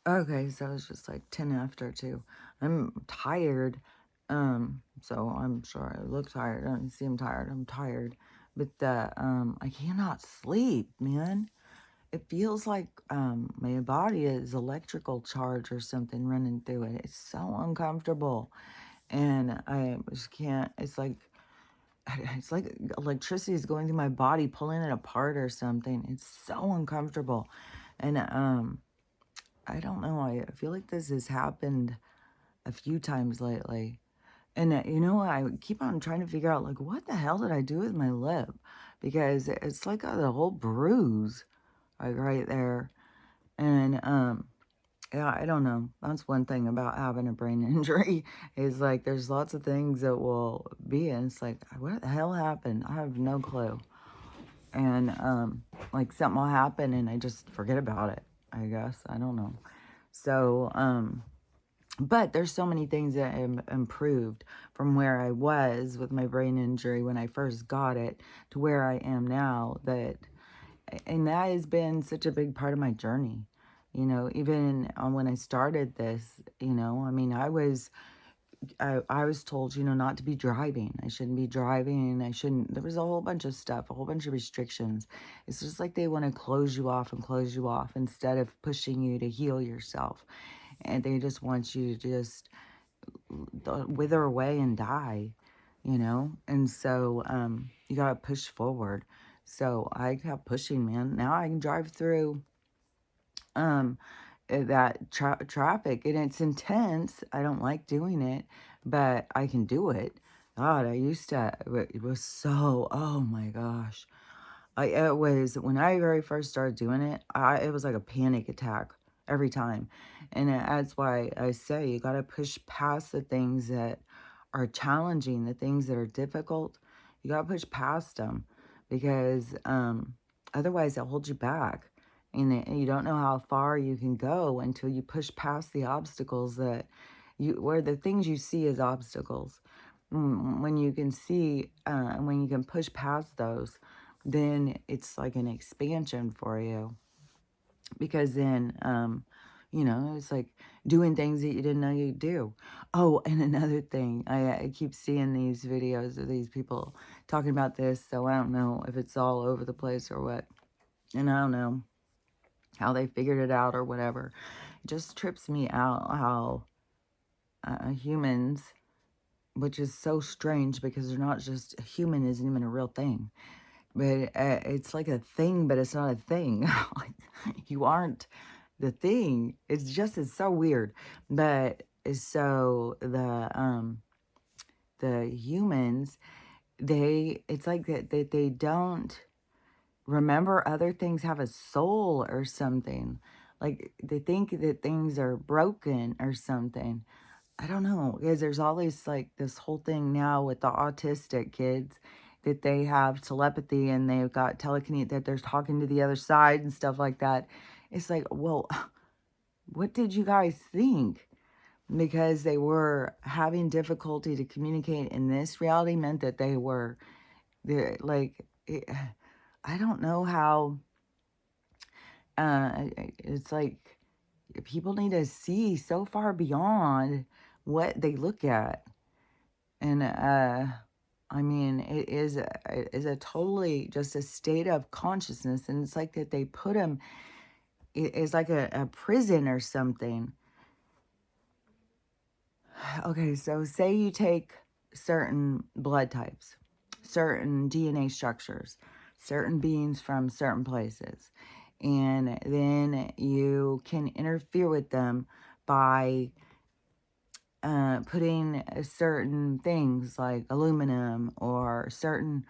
Okay, so it's just like 10 after 2. I'm tired. So I'm sure I look tired. I don't seem tired. I'm tired. But I cannot sleep, man. It feels like my body is electrical charge or something running through it. It's so uncomfortable. And I just can't, it's like electricity is going through my body, pulling it apart or something. It's so uncomfortable. And I don't know. I feel like this has happened a few times lately. And I keep on trying to figure out like what the hell did I do with my lip? Because it's like a whole bruise like right there. And yeah, I don't know. That's one thing about having a brain injury is like there's lots of things that will be and it's like what the hell happened? I have no clue. And like something will happen and I just forget about it, I guess. I don't know. So but there's so many things that have improved from where I was with my brain injury when I first got it to where I am now, and that has been such a big part of my journey. Even when I started this, I mean, I was told, not to be driving. I shouldn't be driving. I shouldn't. There was a whole bunch of stuff, a whole bunch of restrictions. It's just like they want to close you off and close you off instead of pushing you to heal yourself. And they just want you to just wither away and die. And so you got to push forward. So I kept pushing, man. Now I can drive through um, that traffic, and it's intense. I don't like doing it, but I can do it. God, I used to, it was so, oh my gosh. It was when I very first started doing it, it was like a panic attack every time. And that's why I say you got to push past the things that are challenging, the things that are difficult. You got to push past them because otherwise it holds you back. And you don't know how far you can go until you push past the obstacles where the things you see as obstacles. When you can see, when you can push past those, then it's like an expansion for you because then it's like doing things that you didn't know you'd do. Oh, and another thing, I keep seeing these videos of these people talking about this, so I don't know if it's all over the place or what, and I don't know how they figured it out or whatever. It just trips me out how humans, which is so strange because they're not just human isn't even a real thing. But it's like a thing, but it's not a thing. Like, you aren't the thing. It's so weird. But so the humans, it's like that they don't remember other things have a soul or something. Like they think that things are broken or something. I don't know, because there's always like this whole thing now with the autistic kids that they have telepathy and they've got telekinesis that they're talking to the other side and stuff like that. It's like, well, what did you guys think? Because they were having difficulty to communicate in this reality meant that they were like, I don't know how, it's like people need to see so far beyond what they look at. And I mean, it is a totally just a state of consciousness, and it's like that they put them. It's like a prison or something. Okay, so say you take certain blood types, certain DNA structures, certain beings from certain places, and then you can interfere with them by putting certain things like aluminum or certain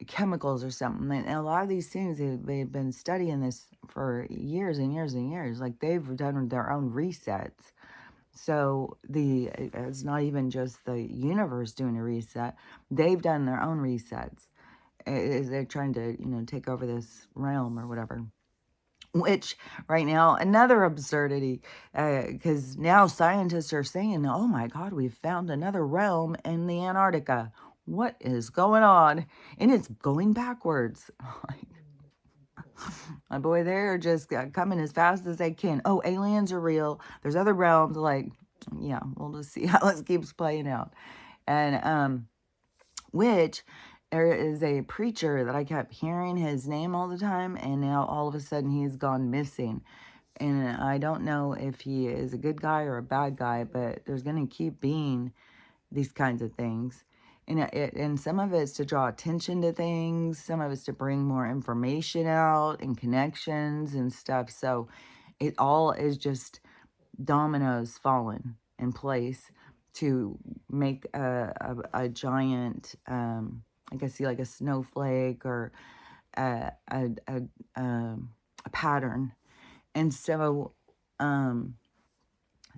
chemicals or something. And a lot of these things, they've been studying this for years and years and years. Like they've done their own resets. So it's not even just the universe doing a reset. They've done their own resets. They're trying to, take over this realm or whatever. Which right now, another absurdity, because now scientists are saying, oh my God, we've found another realm in the Antarctica. What is going on? And it's going backwards. My boy, they're just coming as fast as they can. Oh, aliens are real. There's other realms. Like, yeah, we'll just see how this keeps playing out. And which there is a preacher that I kept hearing his name all the time, and now all of a sudden he's gone missing. And I don't know if he is a good guy or a bad guy, but there's going to keep being these kinds of things. And some of it's to draw attention to things, some of it's to bring more information out and connections and stuff. So it all is just dominoes falling in place to make a giant, I guess, see like a snowflake or a, a, a, a pattern. And um,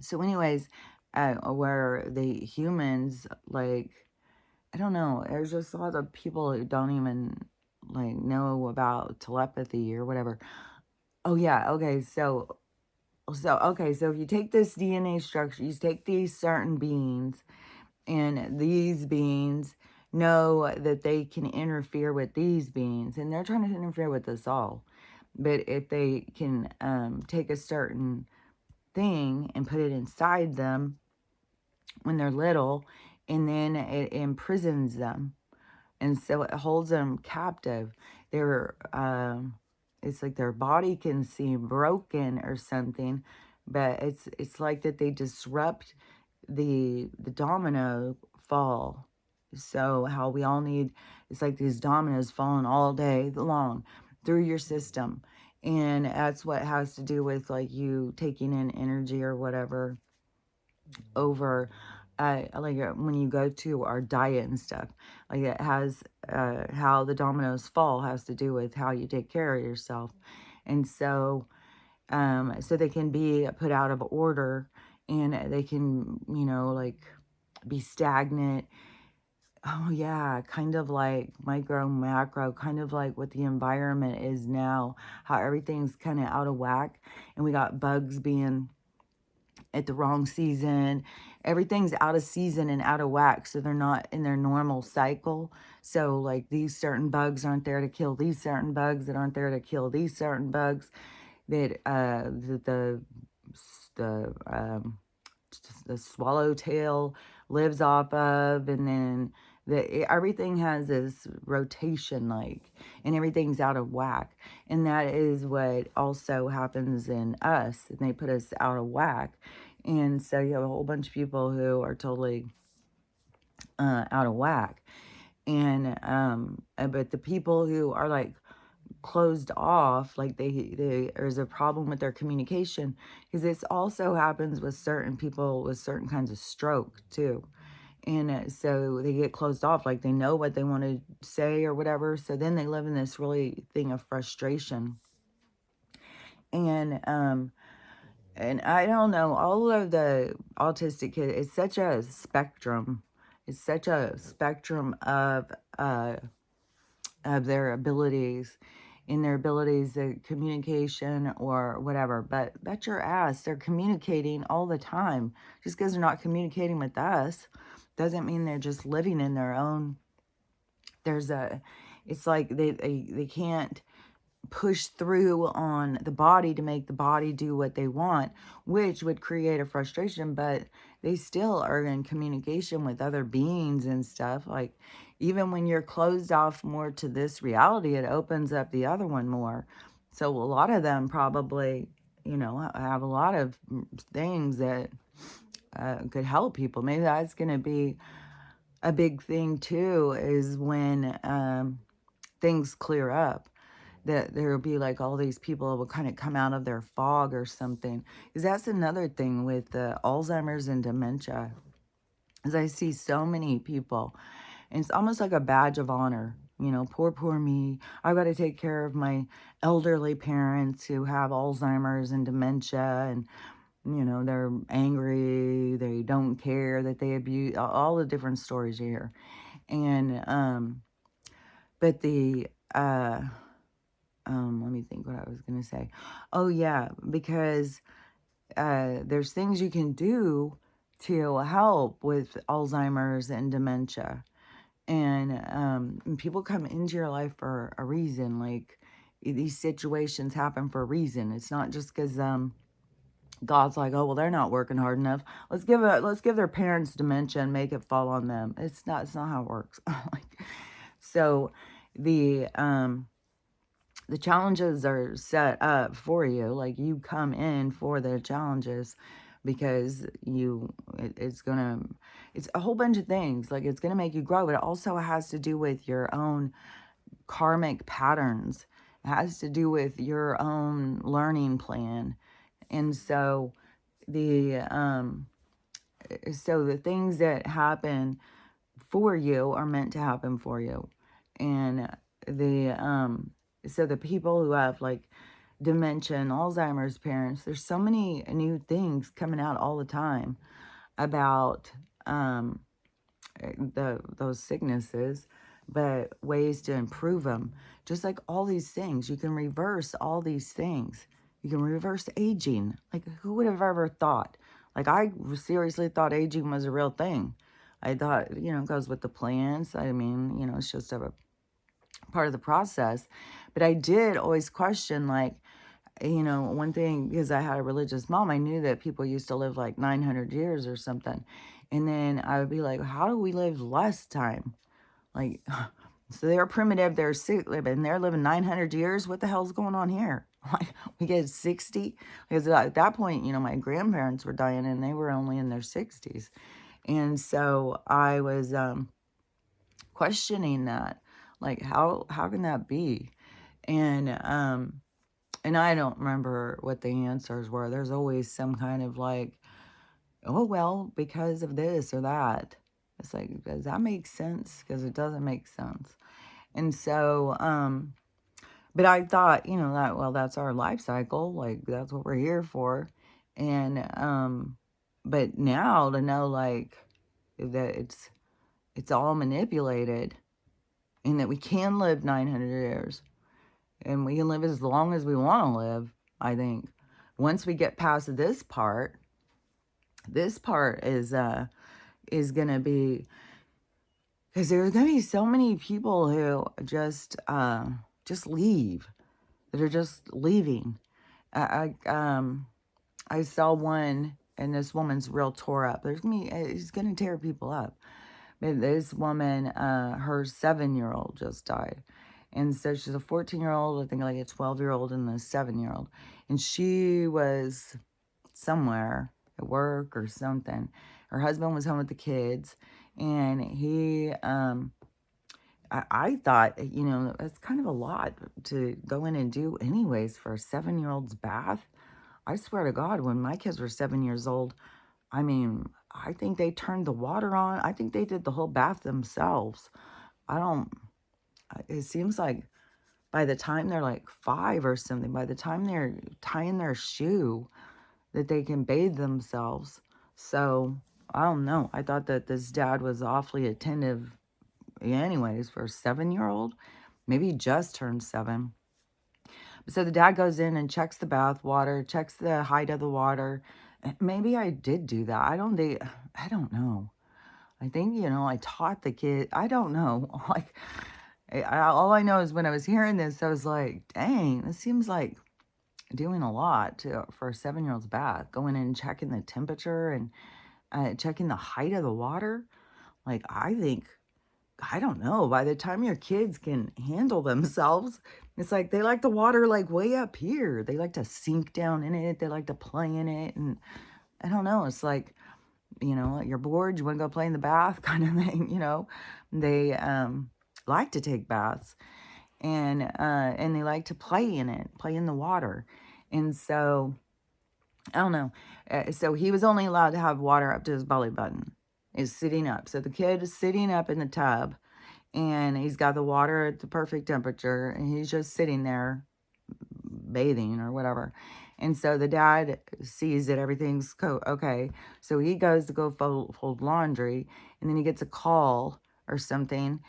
so anyways, where the humans, like, I don't know, there's just a lot of people who don't even, like, know about telepathy or whatever. Oh, yeah, okay, so if you take this DNA structure, you take these certain beings, and these beings know that they can interfere with these beings, and they're trying to interfere with us all. But if they can take a certain thing and put it inside them when they're little, and then it imprisons them, and so it holds them captive. They're it's like their body can seem broken or something, but it's like that they disrupt the domino fall. So how we all need, it's like these dominoes falling all day long through your system, and that's what has to do with like you taking in energy or whatever over like when you go to our diet and stuff. Like it has how the dominoes fall has to do with how you take care of yourself. And so so they can be put out of order, and they can, you know, like be stagnant. Oh yeah, kind of like micro macro, kind of like what the environment is now, how everything's kind of out of whack, and we got bugs being at the wrong season. Everything's out of season and out of whack, so they're not in their normal cycle. So like these certain bugs aren't there to kill these certain bugs that aren't there to kill these certain bugs that the the swallowtail lives off of, and then everything has this rotation, like, and everything's out of whack. And that is what also happens in us, and they put us out of whack. And so you have a whole bunch of people who are totally out of whack. And but the people who are like closed off, like there's a problem with their communication, because this also happens with certain people with certain kinds of stroke too. And so they get closed off, like they know what they want to say or whatever, so then they live in this really thing of frustration. And I don't know, all of the autistic kids, it's such a spectrum. It's such a spectrum of their abilities, in their abilities, the communication or whatever. But bet your ass they're communicating all the time. Just because they're not communicating with us doesn't mean they're just living in their own. It's like they can't push through on the body to make the body do what they want, which would create a frustration, but they still are in communication with other beings and stuff. Like, even when you're closed off more to this reality, it opens up the other one more. So a lot of them probably, you know, have a lot of things that could help people. Maybe that's going to be a big thing too, is when things clear up, that there'll be like all these people will kind of come out of their fog or something. Because that's another thing with Alzheimer's and dementia, is I see so many people, and it's almost like a badge of honor. You know, poor me. I've got to take care of my elderly parents who have Alzheimer's and dementia, and you know, they're angry, they don't care that they abuse, all the different stories you hear. And but let me think what I was going to say. Oh, yeah, because there's things you can do to help with Alzheimer's and dementia. And people come into your life for a reason. Like, these situations happen for a reason. It's not just because God's like, oh well, they're not working hard enough. Let's give their parents dementia and make it fall on them. It's not how it works. Like, so the challenges are set up for you. Like, you come in for the challenges because it's a whole bunch of things. Like, it's gonna make you grow, but it also has to do with your own karmic patterns. It has to do with your own learning plan. And so the things that happen for you are meant to happen for you. And so the people who have like dementia and Alzheimer's parents, there's so many new things coming out all the time about those sicknesses, but ways to improve them. Just like all these things, you can reverse all these things. You can reverse aging. Like, who would have ever thought? Like, I seriously thought aging was a real thing. I thought, it goes with the plants. I mean, it's just a part of the process. But I did always question, like, one thing, because I had a religious mom, I knew that people used to live like 900 years or something. And then I would be like, how do we live less time? Like, so they're primitive, they're sick, and they're living 900 years. What the hell's going on here? Like, we get 60? Because at that point, my grandparents were dying and they were only in their 60s. And so I was questioning that. Like, how can that be? And I don't remember what the answers were. There's always some kind of like, oh, well, because of this or that. It's like, does that make sense? Because it doesn't make sense. And so, but I thought, that, well, that's our life cycle. Like, that's what we're here for. And, but now to know, like, that it's all manipulated and that we can live 900 years and we can live as long as we want to live, I think. Once we get past this part is going to be, because there's going to be so many people who just leave, that are just leaving. I saw one, and this woman's real tore up. It's going to tear people up. But this woman, her 7-year-old just died. And so she's a 14-year-old, I think like a 12-year-old and a 7-year-old. And she was somewhere at work or something. Her husband was home with the kids. And he, I thought, that's kind of a lot to go in and do anyways for a 7-year-old's bath. I swear to God, when my kids were 7 years old, I mean, I think they turned the water on. I think they did the whole bath themselves. It seems like by the time they're like 5 or something, by the time they're tying their shoe, that they can bathe themselves. So, I don't know. I thought that this dad was awfully attentive anyways for a 7-year-old. Maybe he just turned 7. So the dad goes in and checks the bath water, checks the height of the water. Maybe I did do that. I don't know. I think, I taught the kid. I don't know. Like, all I know is when I was hearing this, I was like, dang, this seems like doing a lot for a 7-year-old's bath. Going in and checking the temperature and checking the height of the water. Like, I don't know, by the time your kids can handle themselves, it's like they like the water like way up here. They like to sink down in it. They like to play in it. And I don't know, it's like, you're bored, you want to go play in the bath kind of thing, They like to take baths and they like to play in it, play in the water. And so, I don't know. So he was only allowed to have water up to his belly button. Is sitting up. So the kid is sitting up in the tub and he's got the water at the perfect temperature and he's just sitting there bathing or whatever. And so the dad sees that everything's okay. So he goes to go fold laundry and then he gets a call or something,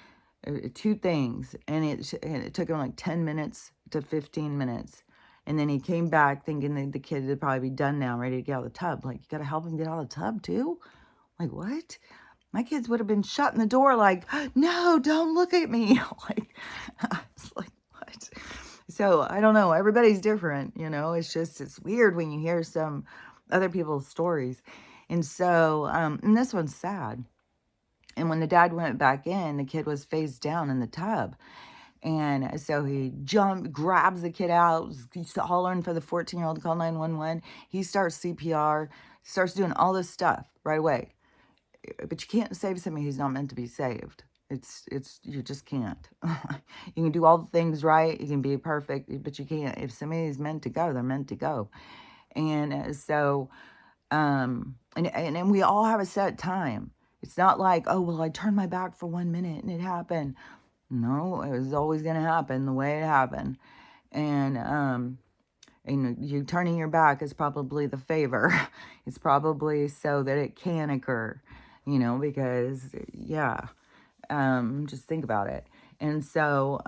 2 things. And it took him like 10 minutes to 15 minutes. And then he came back thinking that the kid would probably be done now, ready to get out of the tub. Like, you got to help him get out of the tub too? Like, what? My kids would have been shutting the door like, no, don't look at me. Like, I was like, what? So I don't know. Everybody's different, you know. It's just it's weird when you hear some other people's stories. And so, and this one's sad. And when the dad went back in, the kid was face down in the tub. And so he jumped, grabs the kid out, he's hollering for the 14-year-old to call 911. He starts CPR, starts doing all this stuff right away. But you can't save somebody who's not meant to be saved. You just can't. You can do all the things right, you can be perfect, but you can't. If somebody's meant to go, they're meant to go. And so, and we all have a set time. It's not like, oh, well, I turned my back for 1 minute and it happened. No, it was always going to happen the way it happened. And you turning your back is probably the favor. It's probably so that it can occur, because, yeah, just think about it. And so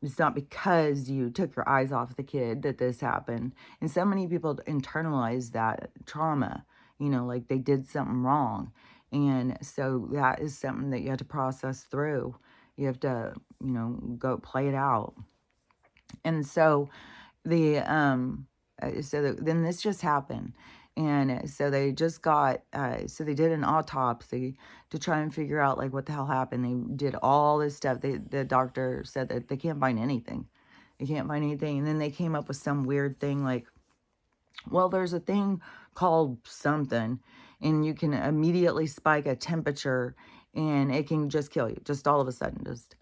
it's not because you took your eyes off the kid that this happened. And so many people internalize that trauma, like they did something wrong. And so that is something that you have to process through. You have to, go play it out. And so then this just happened. And so they just got, so they did an autopsy to try and figure out like what the hell happened. They did all this stuff. The doctor said that they can't find anything. They can't find anything. And then they came up with some weird thing like, well, there's a thing called something, and you can immediately spike a temperature and it can just kill you, just all of a sudden, just.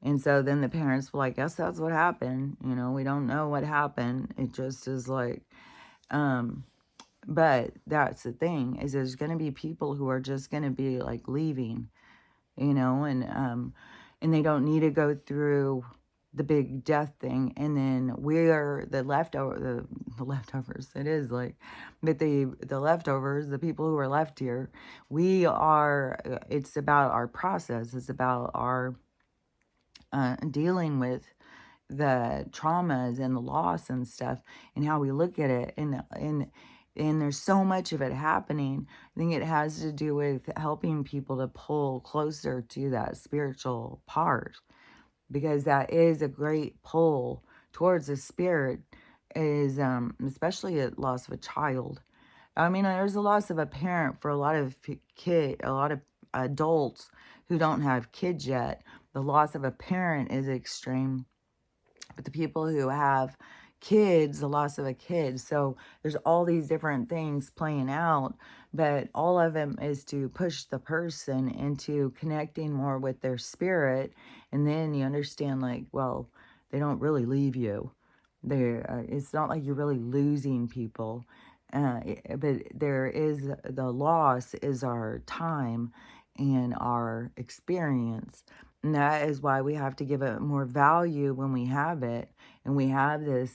And so then the parents were like, guess that's what happened. We don't know what happened. It just is like, but that's the thing is there's going to be people who are just going to be like leaving, and they don't need to go through the big death thing. And then we're the leftovers. It is like, but the leftovers, the people who are left here, it's about our process. It's about our dealing with the traumas and the loss and stuff and how we look at it. And there's so much of it happening. I think it has to do with helping people to pull closer to that spiritual part, because that is a great pull towards the spirit, is especially a loss of a child. I mean, there's a loss of a parent for a lot of a lot of adults who don't have kids yet. The loss of a parent is extreme. But the people who have kids, the loss of a kid. So there's all these different things playing out, but all of them is to push the person into connecting more with their spirit. And then you understand like, well, they don't really leave you. It's not like you're really losing people. But the loss is our time and our experience. And that is why we have to give it more value when we have it. And we have this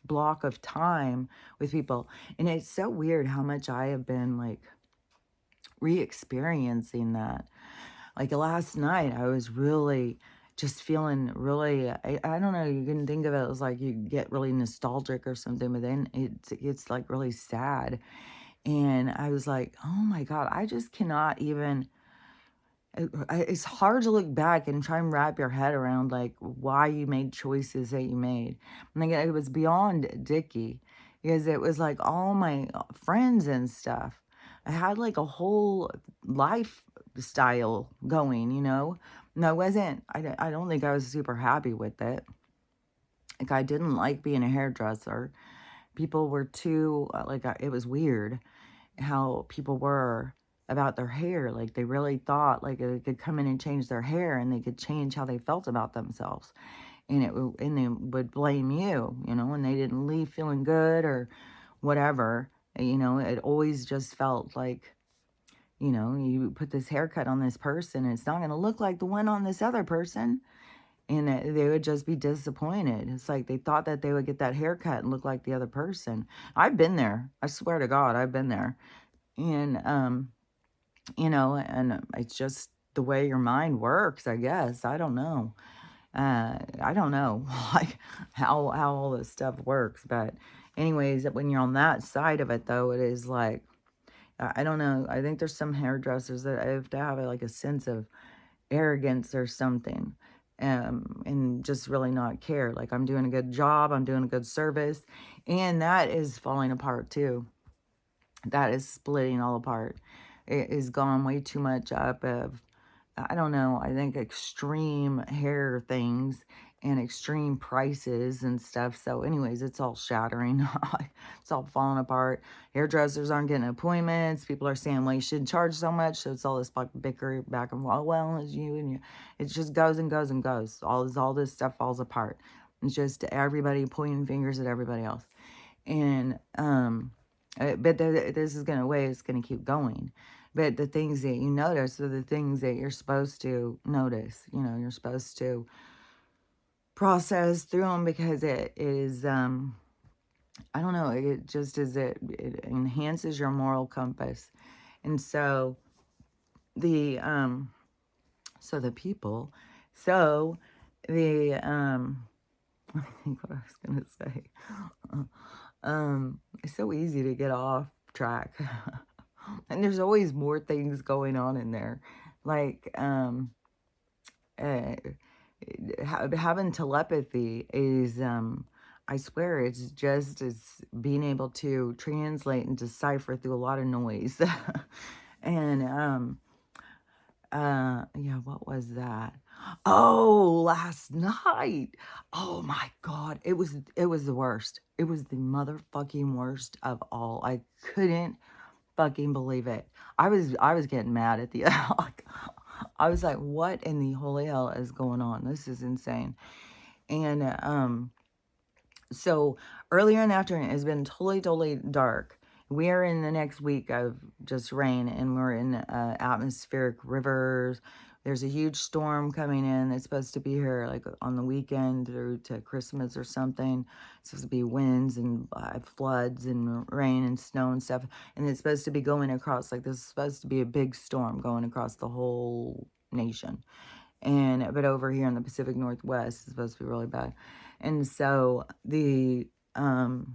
block of time with people. And it's so weird how much I have been like re-experiencing that. Like last night, I was really just feeling really, I don't know, you can think of it as like you get really nostalgic or something, but then it's like really sad. And I was like, oh my God, I just cannot even, it's hard to look back and try and wrap your head around like why you made choices that you made. And like it was beyond Dickie, because it was like all my friends and stuff. I had like a whole lifestyle going, and I don't think I was super happy with it. Like I didn't like being a hairdresser. People were too, it was weird how people were about their hair. Like they really thought like they could come in and change their hair and they could change how they felt about themselves. And they would blame you, when they didn't leave feeling good or whatever. It always just felt like, you put this haircut on this person and it's not going to look like the one on this other person. And they would just be disappointed. It's like they thought that they would get that haircut and look like the other person. I've been there. I swear to God, I've been there. And, and it's just the way your mind works, I guess. I don't know. I don't know like how all this stuff works. But anyways, when you're on that side of it, though, it is like, I don't know. I think there's some hairdressers that have to have like a sense of arrogance or something, and just really not care. Like I'm doing a good job, I'm doing a good service, and that is falling apart too. That is splitting all apart. It is gone way too much up of, I don't know, I think extreme hair things and extreme prices and stuff. So anyways, it's all shattering. It's all falling apart. Hairdressers aren't getting appointments. People are saying, well, you shouldn't charge so much. So it's all this bicker back and forth. Well, it's you and you. It just goes and goes and goes. All this stuff falls apart. It's just everybody pointing fingers at everybody else. And, but this is going to way it's going to keep going. But the things that you notice are the things that you're supposed to notice. You know, you're supposed to process through them because it is, I don't know, it just is, it enhances your moral compass. And so the, people, so the, I think what I was going to say. It's so easy to get off track. And there's always more things going on in there. Like, having telepathy is, I swear, it's just as being able to translate and decipher through a lot of noise. And, yeah, what was that? Oh, last night. Oh my God. It was the worst. It was the motherfucking worst of all. I couldn't fucking believe it. I was getting mad at the like, I was like, what in the holy hell is going on? This is insane. And so earlier in the afternoon, it's been totally dark. We are in the next week of just rain, and we're in atmospheric rivers. There's a huge storm coming in. It's supposed to be here like on the weekend through to Christmas or something. It's supposed to be winds and floods and rain and snow and stuff. And it's supposed to be going across, like this is supposed to be a big storm going across the whole nation. But over here in the Pacific Northwest, it's supposed to be really bad. And so and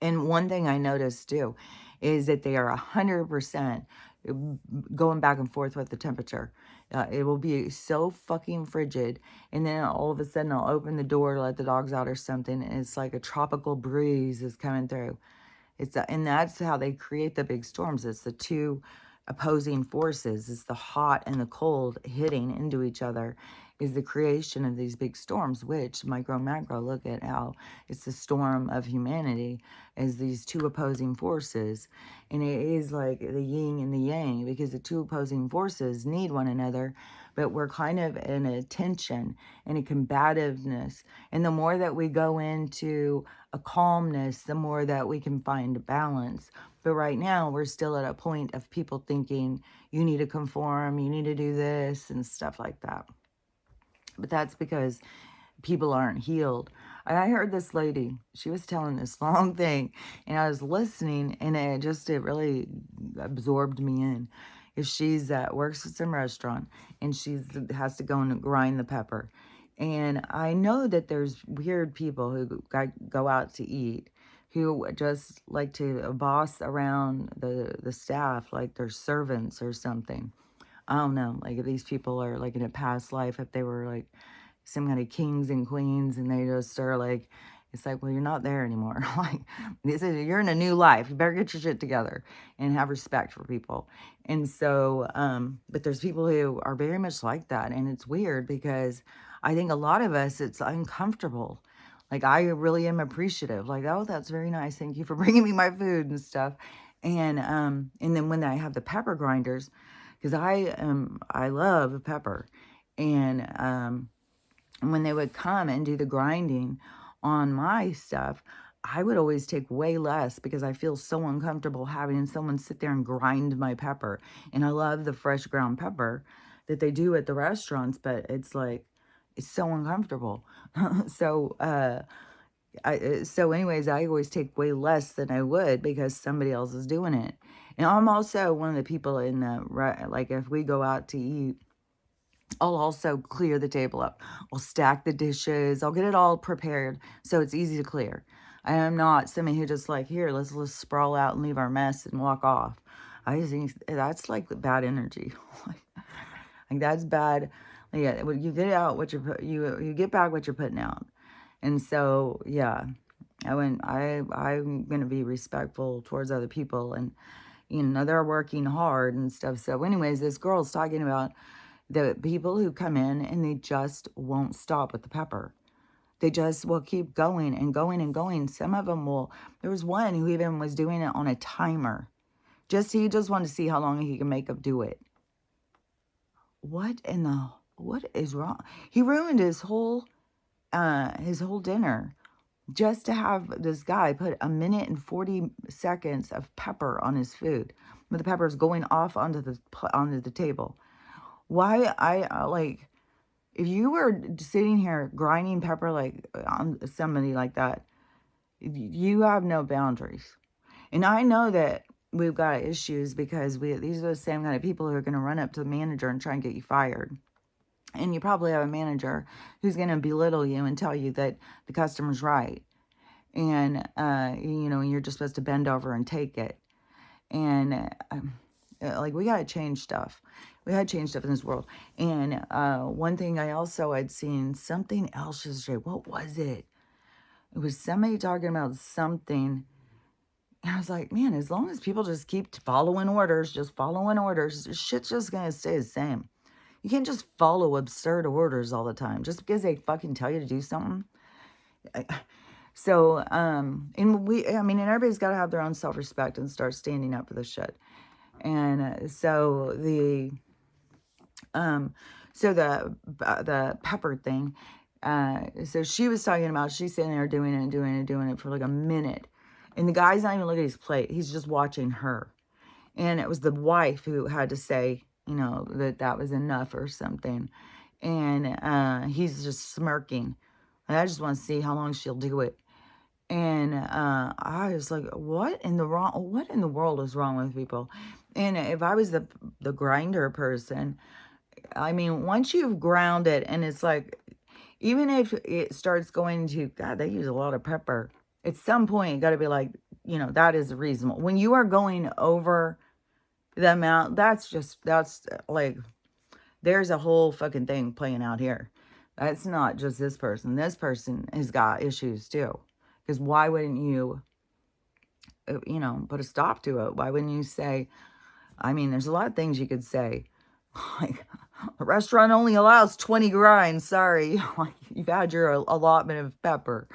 one thing I noticed too is that they are 100% going back and forth with the temperature. It will be so fucking frigid, and then all of a sudden I'll open the door to let the dogs out or something, and it's like a tropical breeze is coming through. And that's how they create the big storms. It's the two opposing forces. It's the hot and the cold hitting into each other is the creation of these big storms, which micro macro, look at how it's the storm of humanity as these two opposing forces. And it is like the yin and the yang, because the two opposing forces need one another, but we're kind of in a tension and a combativeness. And the more that we go into a calmness, the more that we can find a balance. But right now, we're still at a point of people thinking, you need to conform, you need to do this, and stuff like that. But that's because people aren't healed. I heard this lady, she was telling this long thing, and I was listening, and it really absorbed me in. She's works at some restaurant, and she has to go and grind the pepper. And I know that there's weird people who go out to eat, who just like to boss around the staff like they're servants or something. I don't know, like if these people are like in a past life, if they were like some kind of kings and queens, and they just are like, it's like, well, you're not there anymore. Like, you're in a new life. You better get your shit together and have respect for people. And so, but there's people who are very much like that. And it's weird because I think a lot of us, it's uncomfortable. Like, I really am appreciative. Like, oh, that's very nice. Thank you for bringing me my food and stuff. And then when I have the pepper grinders, because I love pepper, and when they would come and do the grinding on my stuff, I would always take way less because I feel so uncomfortable having someone sit there and grind my pepper. And I love the fresh ground pepper that they do at the restaurants, but it's like, it's so uncomfortable. So, so anyways, I always take way less than I would because somebody else is doing it. And I'm also one of the people in the, like if we go out to eat, I'll also clear the table up. I'll stack the dishes. I'll get it all prepared so it's easy to clear. I am not somebody who just like, here, let's sprawl out and leave our mess and walk off. I just think that's like bad energy. Like that's bad. Yeah, when you get out what you get back what you're putting out. And so, yeah, I'm gonna be respectful towards other people, and they're working hard and stuff. So, anyways, this girl's talking about the people who come in and they just won't stop with the pepper. They just will keep going and going and going. Some of them will. There was one who even was doing it on a timer. He just wanted to see how long he can make them do it. What is wrong? He ruined his whole dinner just to have this guy put 1 minute and 40 seconds of pepper on his food, with the peppers going off onto the table. Why like, if you were sitting here grinding pepper like on somebody like that, you have no boundaries. And I know that we've got issues because these are the same kind of people who are going to run up to the manager and try and get you fired. And you probably have a manager who's going to belittle you and tell you that the customer's right. And, you're just supposed to bend over and take it. And, like, we got to change stuff. We had to change stuff in this world. And one thing I'd seen something else yesterday. What was it? It was somebody talking about something. And I was like, man, as long as people just keep following orders, shit's just going to stay the same. You can't just follow absurd orders all the time just because they fucking tell you to do something. So, and everybody's got to have their own self-respect and start standing up for the shit. And so the pepper thing, so she was talking about, she's sitting there doing it and doing it and doing it for like a minute. And the guy's not even looking at his plate. He's just watching her. And it was the wife who had to say, that was enough or something. And he's just smirking. And I just want to see how long she'll do it. And I was like, what in the world is wrong with people? And if I was the grinder person, I mean, once you've ground it, and it's like, even if it starts going to, God, they use a lot of pepper. At some point, you got to be like, that is reasonable. When you are going over the amount, that's like, there's a whole fucking thing playing out here. That's not just this person. This person has got issues too. Because why wouldn't you, put a stop to it? Why wouldn't you say, I mean, there's a lot of things you could say. Like, a restaurant only allows 20 grinds. Sorry. Like, you've had your allotment of pepper.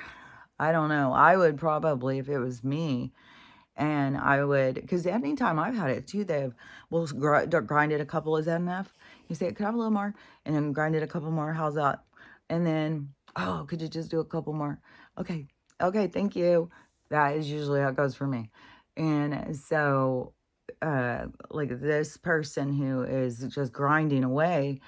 I don't know. I would probably, if it was me, and I would, because anytime I've had it too, we'll grind it a couple. Is that enough? You say, could I have a little more? And then grind it a couple more. How's that? And then, oh, could you just do a couple more? Okay. Okay. Thank you. That is usually how it goes for me. And so, like, this person who is just grinding away,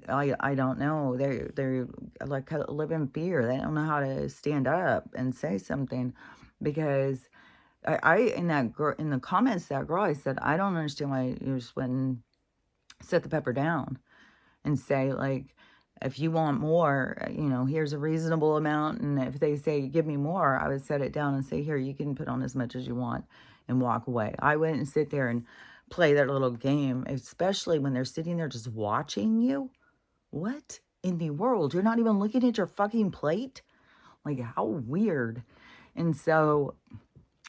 I don't know. They're like live in fear. They don't know how to stand up and say something, because in the comments, that girl, I said, I don't understand why you just wouldn't set the pepper down and say, like, if you want more, here's a reasonable amount. And if they say, give me more, I would set it down and say, here, you can put on as much as you want and walk away. I wouldn't sit there and play that little game, especially when they're sitting there just watching you. What in the world? You're not even looking at your fucking plate? Like, how weird. And so,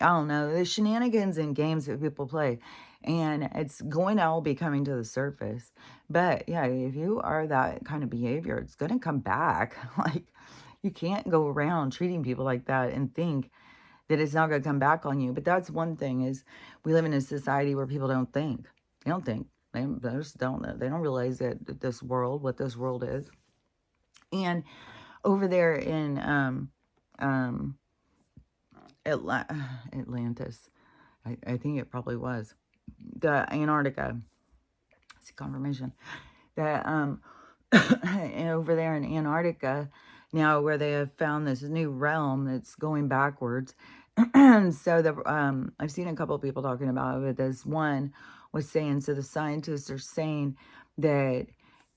I don't know, the shenanigans and games that people play, and it's going to all be coming to the surface. But yeah, if you are that kind of behavior, it's going to come back. Like, you can't go around treating people like that and think that it's not going to come back on you. But that's one thing, is we live in a society where people don't think. They don't think. They just don't. They don't realize that what this world is. And over there in Atlantis, I think it probably was, the Antarctica. See, confirmation that and over there in Antarctica now, where they have found this new realm that's going backwards. And so I've seen a couple of people talking about it. This one was saying, so the scientists are saying that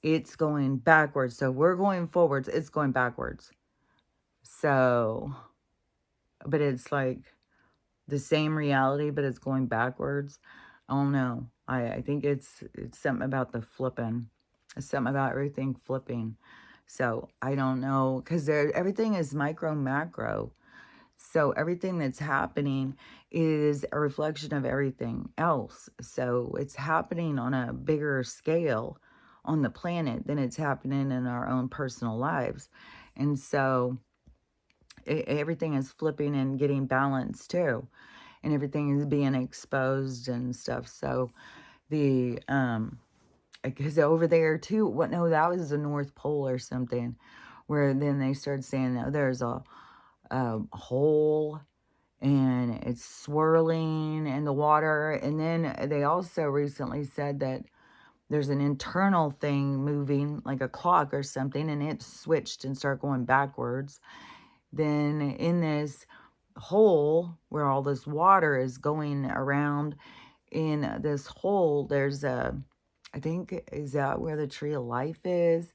it's going backwards. So we're going forwards, it's going backwards. So, but it's like the same reality, but it's going backwards. I don't know. I think it's something about the flipping. something about everything flipping. So I don't know, because everything is micro macro. So everything that's happening is a reflection of everything else. So it's happening on a bigger scale on the planet than it's happening in our own personal lives. And so everything is flipping and getting balanced too. And everything is being exposed and stuff. So the because over there too, what, no, that was the North Pole or something, where then they started saying that there's a hole and it's swirling in the water. And then they also recently said that there's an internal thing moving like a clock or something, and it switched and started going backwards. Then in this hole where all this water is going around, in this hole, there's I think, is that where the tree of life is?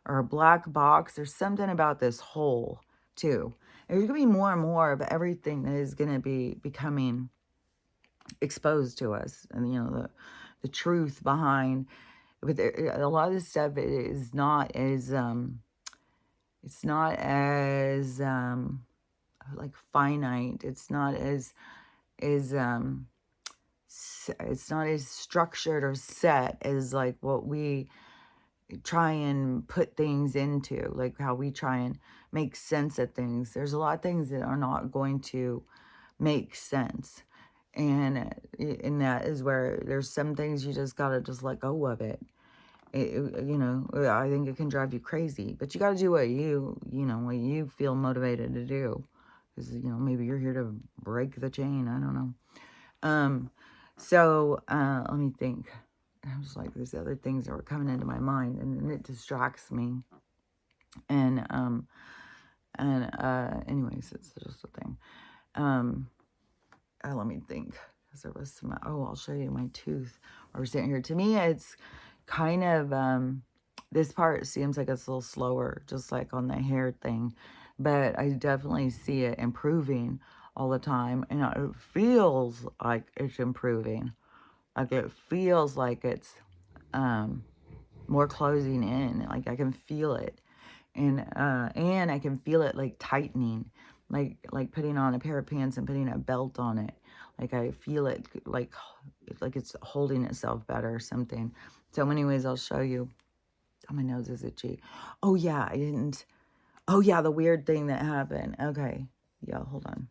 Or a black box? There's something about this hole, too. There's going to be more and more of everything that is going to be becoming exposed to us. And, the truth behind. But a lot of this stuff is not as, it's not as, like, finite. It's not as, it's not as structured or set as like what we try and put things into, like how we try and make sense of things. There's a lot of things that are not going to make sense. And in that is where there's some things you just got to just let go of it. I think it can drive you crazy, but you got to do what what you feel motivated to do. Because, maybe you're here to break the chain. I don't know. Let me think. I was like, there's other things that were coming into my mind, and then it distracts me. And anyways, it's just a thing. Let me think, because there was some. Oh, I'll show you my tooth. While we're sitting here, to me, it's kind of this part seems like it's a little slower, just like on the hair thing, but I definitely see it improving all the time, and it feels like it's improving. Like it feels like it's more closing in. Like I can feel it, and I can feel it like tightening, like putting on a pair of pants and putting a belt on it. Like I feel it like it's holding itself better or something. So anyways, I'll show you. Oh, my nose is itchy. Oh yeah, I didn't. Oh yeah, the weird thing that happened. Okay, yeah, hold on.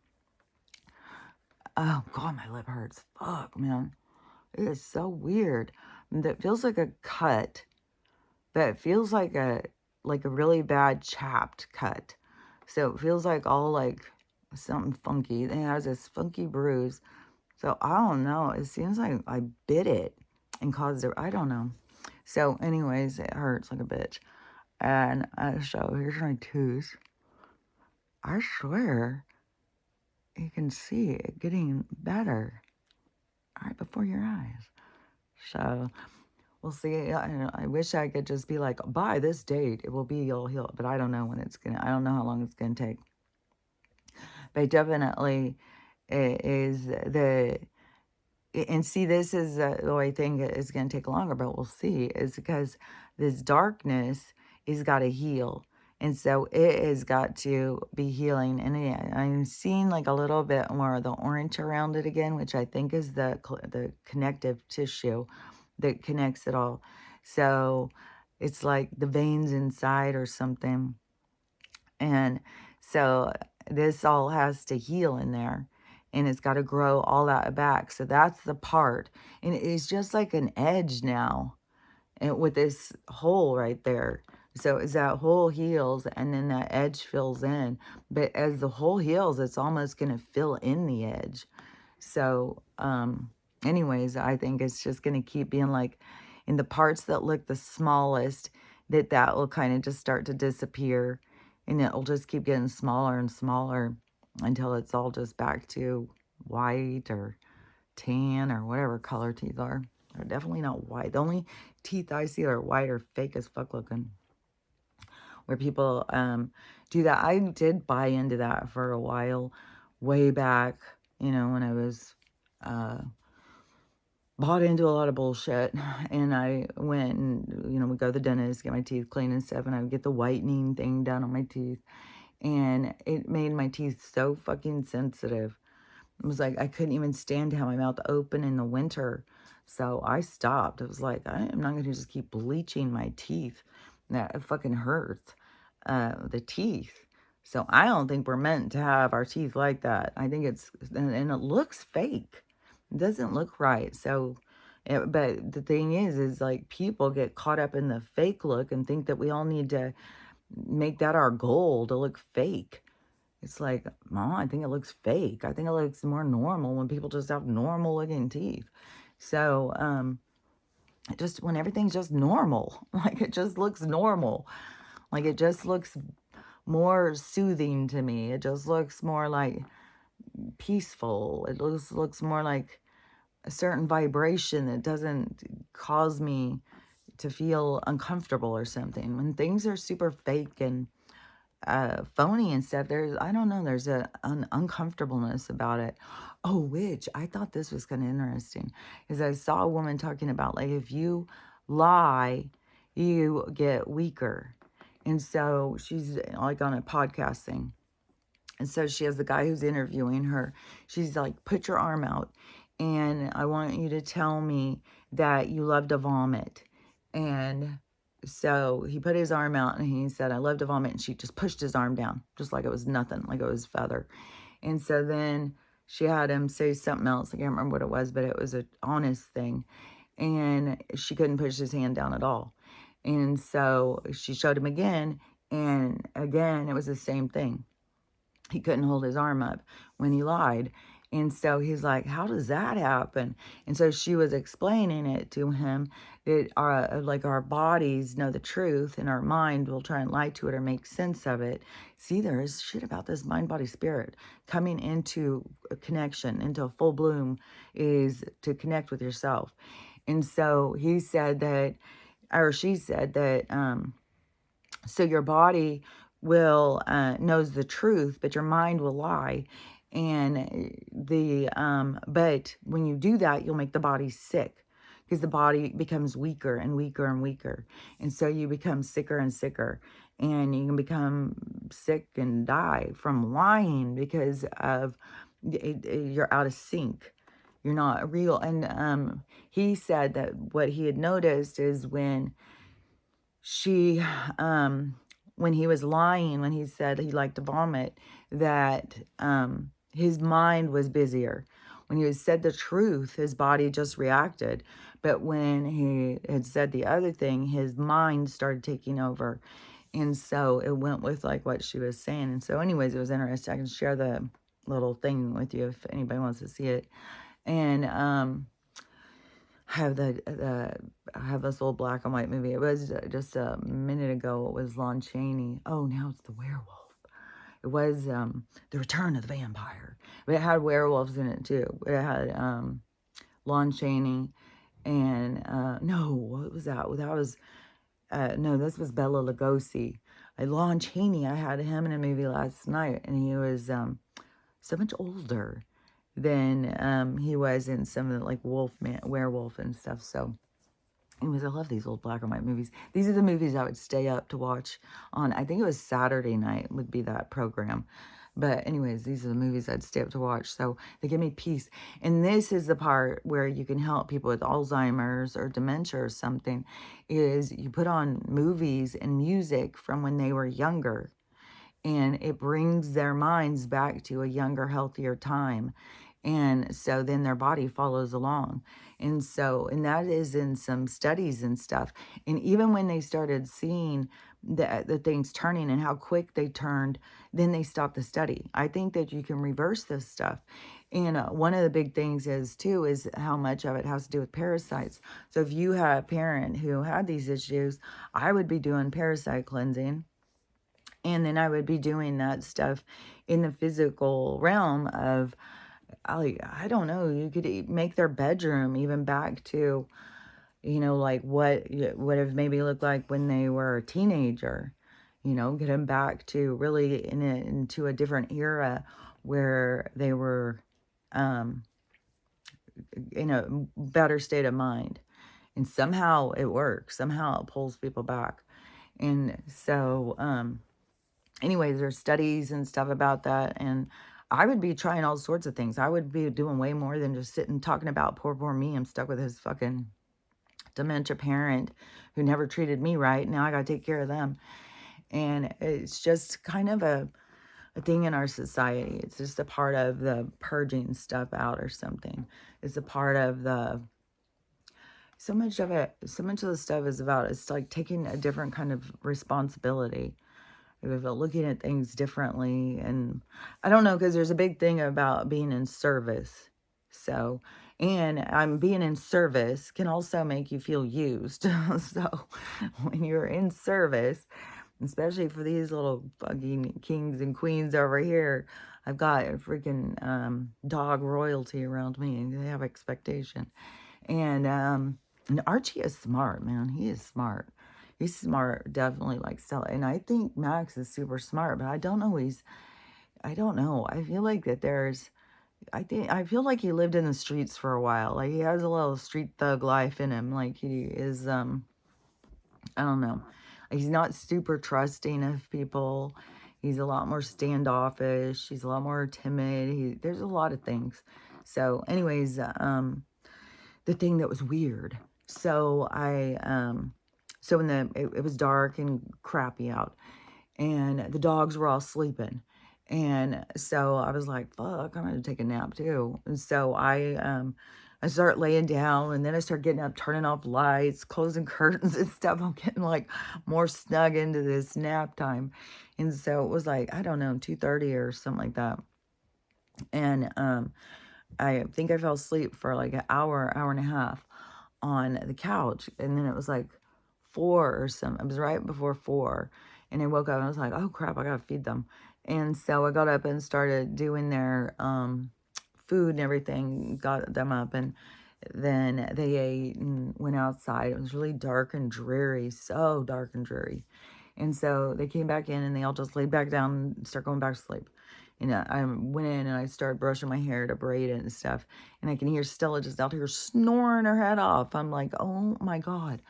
Oh god, my lip hurts. Fuck, man. It is so weird. That feels like a cut, but it feels like a really bad chapped cut. So it feels like all like something funky. It has this funky bruise. So I don't know. It seems like I bit it and caused it. I don't know. So anyways, it hurts like a bitch. And so here's my tooth. I swear you can see it getting better right before your eyes. So we'll see. I wish I could just be like, by this date, it will be all healed. But I don't know when it's I don't know how long it's gonna take. But definitely it is and see, this is the way I think it is gonna take longer. But we'll see. Is because this darkness is got to heal. And so it has got to be healing. And yeah, I'm seeing like a little bit more of the orange around it again, which I think is the connective tissue that connects it all. So it's like the veins inside or something. And so this all has to heal in there. And it's got to grow all that back. So that's the part. And it's just like an edge now, and with this hole right there. So as that hole heals and then that edge fills in. But as the hole heals, it's almost going to fill in the edge. So anyways, I think it's just going to keep being like in the parts that look the smallest, that will kind of just start to disappear. And it'll just keep getting smaller and smaller until it's all just back to white or tan or whatever color teeth are. They're definitely not white. The only teeth I see that are white are fake as fuck looking. Where people do that. I did buy into that for a while, way back, when I was bought into a lot of bullshit. And I went and, would go to the dentist, get my teeth cleaned and stuff. And I would get the whitening thing done on my teeth. And it made my teeth so fucking sensitive. It was like I couldn't even stand to have my mouth open in the winter. So I stopped. It was like, I am not going to just keep bleaching my teeth. That it fucking hurts. The teeth. So I don't think we're meant to have our teeth like that. I think and it looks fake. It doesn't look right. So, but the thing is like people get caught up in the fake look and think that we all need to make that our goal to look fake. It's like, Mom, I think it looks fake. I think it looks more normal when people just have normal looking teeth. So, just when everything's just normal, like it just looks normal, like it just looks more soothing to me. It just looks more like peaceful. It looks more like a certain vibration that doesn't cause me to feel uncomfortable or something. When things are super fake and phony and stuff, I don't know, there's an uncomfortableness about it. Oh, which I thought this was kind of interesting, is I saw a woman talking about, like, if you lie, you get weaker. And so she's like on a podcast thing. And so she has the guy who's interviewing her. She's like, put your arm out. And I want you to tell me that you love to vomit. And so he put his arm out and he said, I love to vomit. And she just pushed his arm down, just like it was nothing, like it was feather. And so then she had him say something else. I can't remember what it was, but it was an honest thing. And she couldn't push his hand down at all. And so she showed him again. And again, it was the same thing. He couldn't hold his arm up when he lied. And so he's like, how does that happen? And so she was explaining it to him that our bodies know the truth and our mind will try and lie to it or make sense of it. See, there is shit about this mind, body, spirit. Coming into a connection, into a full bloom, is to connect with yourself. And so he said that, or she said that, so your body will knows the truth, but your mind will lie. And but when you do that, you'll make the body sick, because the body becomes weaker and weaker and weaker. And so you become sicker and sicker, and you can become sick and die from lying because of you're out of sync. You're not real. And he said that what he had noticed is when she when he was lying, when he said he liked to vomit, that his mind was busier. When he said the truth, his body just reacted. But when he had said the other thing, his mind started taking over. And so it went with like what she was saying. And so anyways, it was interesting. I can share the little thing with you if anybody wants to see it. And I have this old black and white movie. It was just a minute ago. It was Lon Chaney. Oh, now it's The Werewolf. It was The Return of the Vampire. But it had werewolves in it too. It had Lon Chaney and no, what was that? That was no, this was Bela Lugosi. Lon Chaney, I had him in a movie last night, and he was so much older than he was in some of the like Werewolf and stuff. So anyways, I love these old black and white movies. These are the movies I would stay up to watch on, I think it was Saturday night would be that program. But anyways, these are the movies I'd stay up to watch. So they give me peace. And this is the part where you can help people with Alzheimer's or dementia or something, is you put on movies and music from when they were younger. And it brings their minds back to a younger, healthier time. And so then their body follows along. And so, and that is in some studies and stuff. And even when they started seeing the things turning and how quick they turned, then they stopped the study. I think that you can reverse this stuff. And one of the big things is too, is how much of it has to do with parasites. So if you had a parent who had these issues, I would be doing parasite cleansing. And then I would be doing that stuff in the physical realm of, I don't know, you could make their bedroom even back to, like what would have maybe looked like when they were a teenager, get them back to really into a different era where they were in a better state of mind. And somehow it works. Somehow it pulls people back. And so, anyways, there's studies and stuff about that. And I would be trying all sorts of things. I would be doing way more than just sitting talking about poor me. I'm stuck with his fucking dementia parent who never treated me right. Now I got to take care of them. And it's just kind of a thing in our society. It's just a part of the purging stuff out or something. It's a part of the, so much of it, so much of the stuff is about, it's like taking a different kind of responsibility, looking at things differently. And I don't know, because there's a big thing about being in service. So, and I'm being in service can also make you feel used. So when you're in service, especially for these little fucking kings and queens over here, I've got a freaking dog royalty around me, and they have expectation. And Archie is smart, man. He is smart. He's smart, definitely, like Stella. And I think Max is super smart, but I don't know. I don't know. I feel like that I feel like he lived in the streets for a while. Like he has a little street thug life in him. Like he is, I don't know. He's not super trusting of people. He's a lot more standoffish. He's a lot more timid. There's a lot of things. So anyways, the thing that was weird. So so when it was dark and crappy out, and the dogs were all sleeping, and so I was like, "Fuck, I'm gonna take a nap too." And so I start laying down, and then I start getting up, turning off lights, closing curtains and stuff. I'm getting like more snug into this nap time, and so it was like, I don't know, 2:30 or something like that, and I think I fell asleep for like an hour, hour and a half on the couch. And then it was like 4 or something. It was right before 4. And I woke up and I was like, oh crap, I gotta feed them. And so I got up and started doing their food and everything, got them up, and then they ate and went outside. It was really dark and dreary, so dark and dreary. And so they came back in and they all just laid back down and start going back to sleep. And I went in and I started brushing my hair to braid it and stuff. And I can hear Stella just out here snoring her head off. I'm like, oh my God.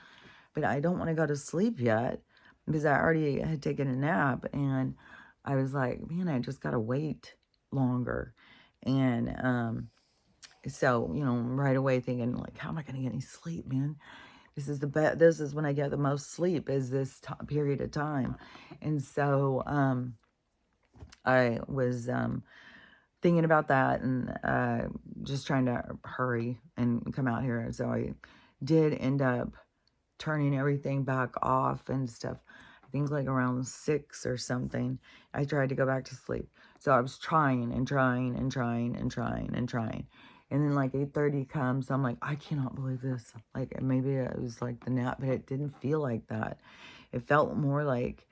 But I don't want to go to sleep yet because I already had taken a nap. And I was like, man, I just got to wait longer. And so, right away thinking like, how am I going to get any sleep, man? This is this is when I get the most sleep, is this period of time. And so, I was thinking about that and just trying to hurry and come out here. So I did end up turning everything back off and stuff. I think like around 6 or something, I tried to go back to sleep. So I was trying and trying and trying and trying and trying. And then like 8:30 comes, I'm like, I cannot believe this. Like maybe it was like the nap, but it didn't feel like that. It felt more like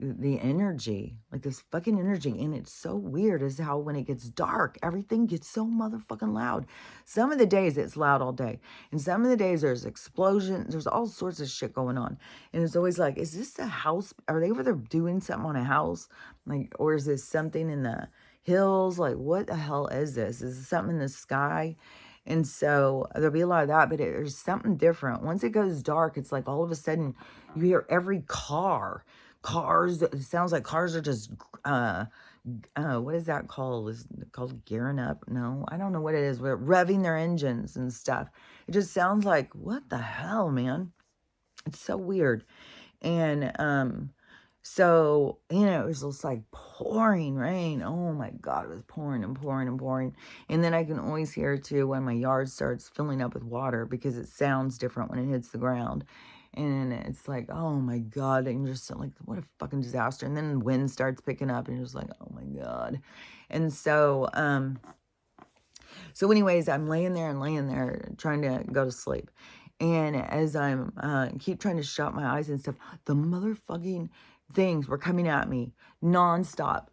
the energy, like this fucking energy. And it's so weird is how when it gets dark, everything gets so motherfucking loud. Some of the days it's loud all day. And some of the days there's explosions. There's all sorts of shit going on. And it's always like, is this a house? Are they over there doing something on a house? Like, or is this something in the hills? Like, what the hell is this? Is this something in the sky? And so there'll be a lot of that, but there's something different. Once it goes dark, it's like all of a sudden you hear every cars, it sounds like cars are just what is that called? Is it called gearing up? No, I don't know what it is. We're revving their engines and stuff. It just sounds like, what the hell, man? It's so weird. And so it was just like pouring rain. Oh my God, it was pouring and pouring and pouring. And then I can always hear too when my yard starts filling up with water, because it sounds different when it hits the ground. And it's like, oh my God, and you're just like, what a fucking disaster. And then the wind starts picking up and you're just like, oh my God. And so anyways, I'm laying there trying to go to sleep. And as I'm keep trying to shut my eyes and stuff, the motherfucking things were coming at me nonstop.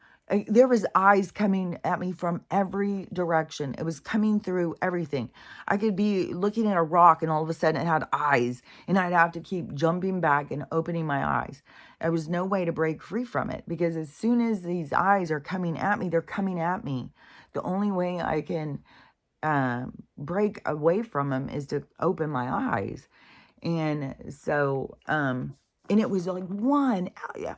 There was eyes coming at me from every direction. It was coming through everything. I could be looking at a rock and all of a sudden it had eyes, and I'd have to keep jumping back and opening my eyes. There was no way to break free from it, because as soon as these eyes are coming at me, they're coming at me. The only way I can break away from him is to open my eyes. And so, and it was like one, yeah.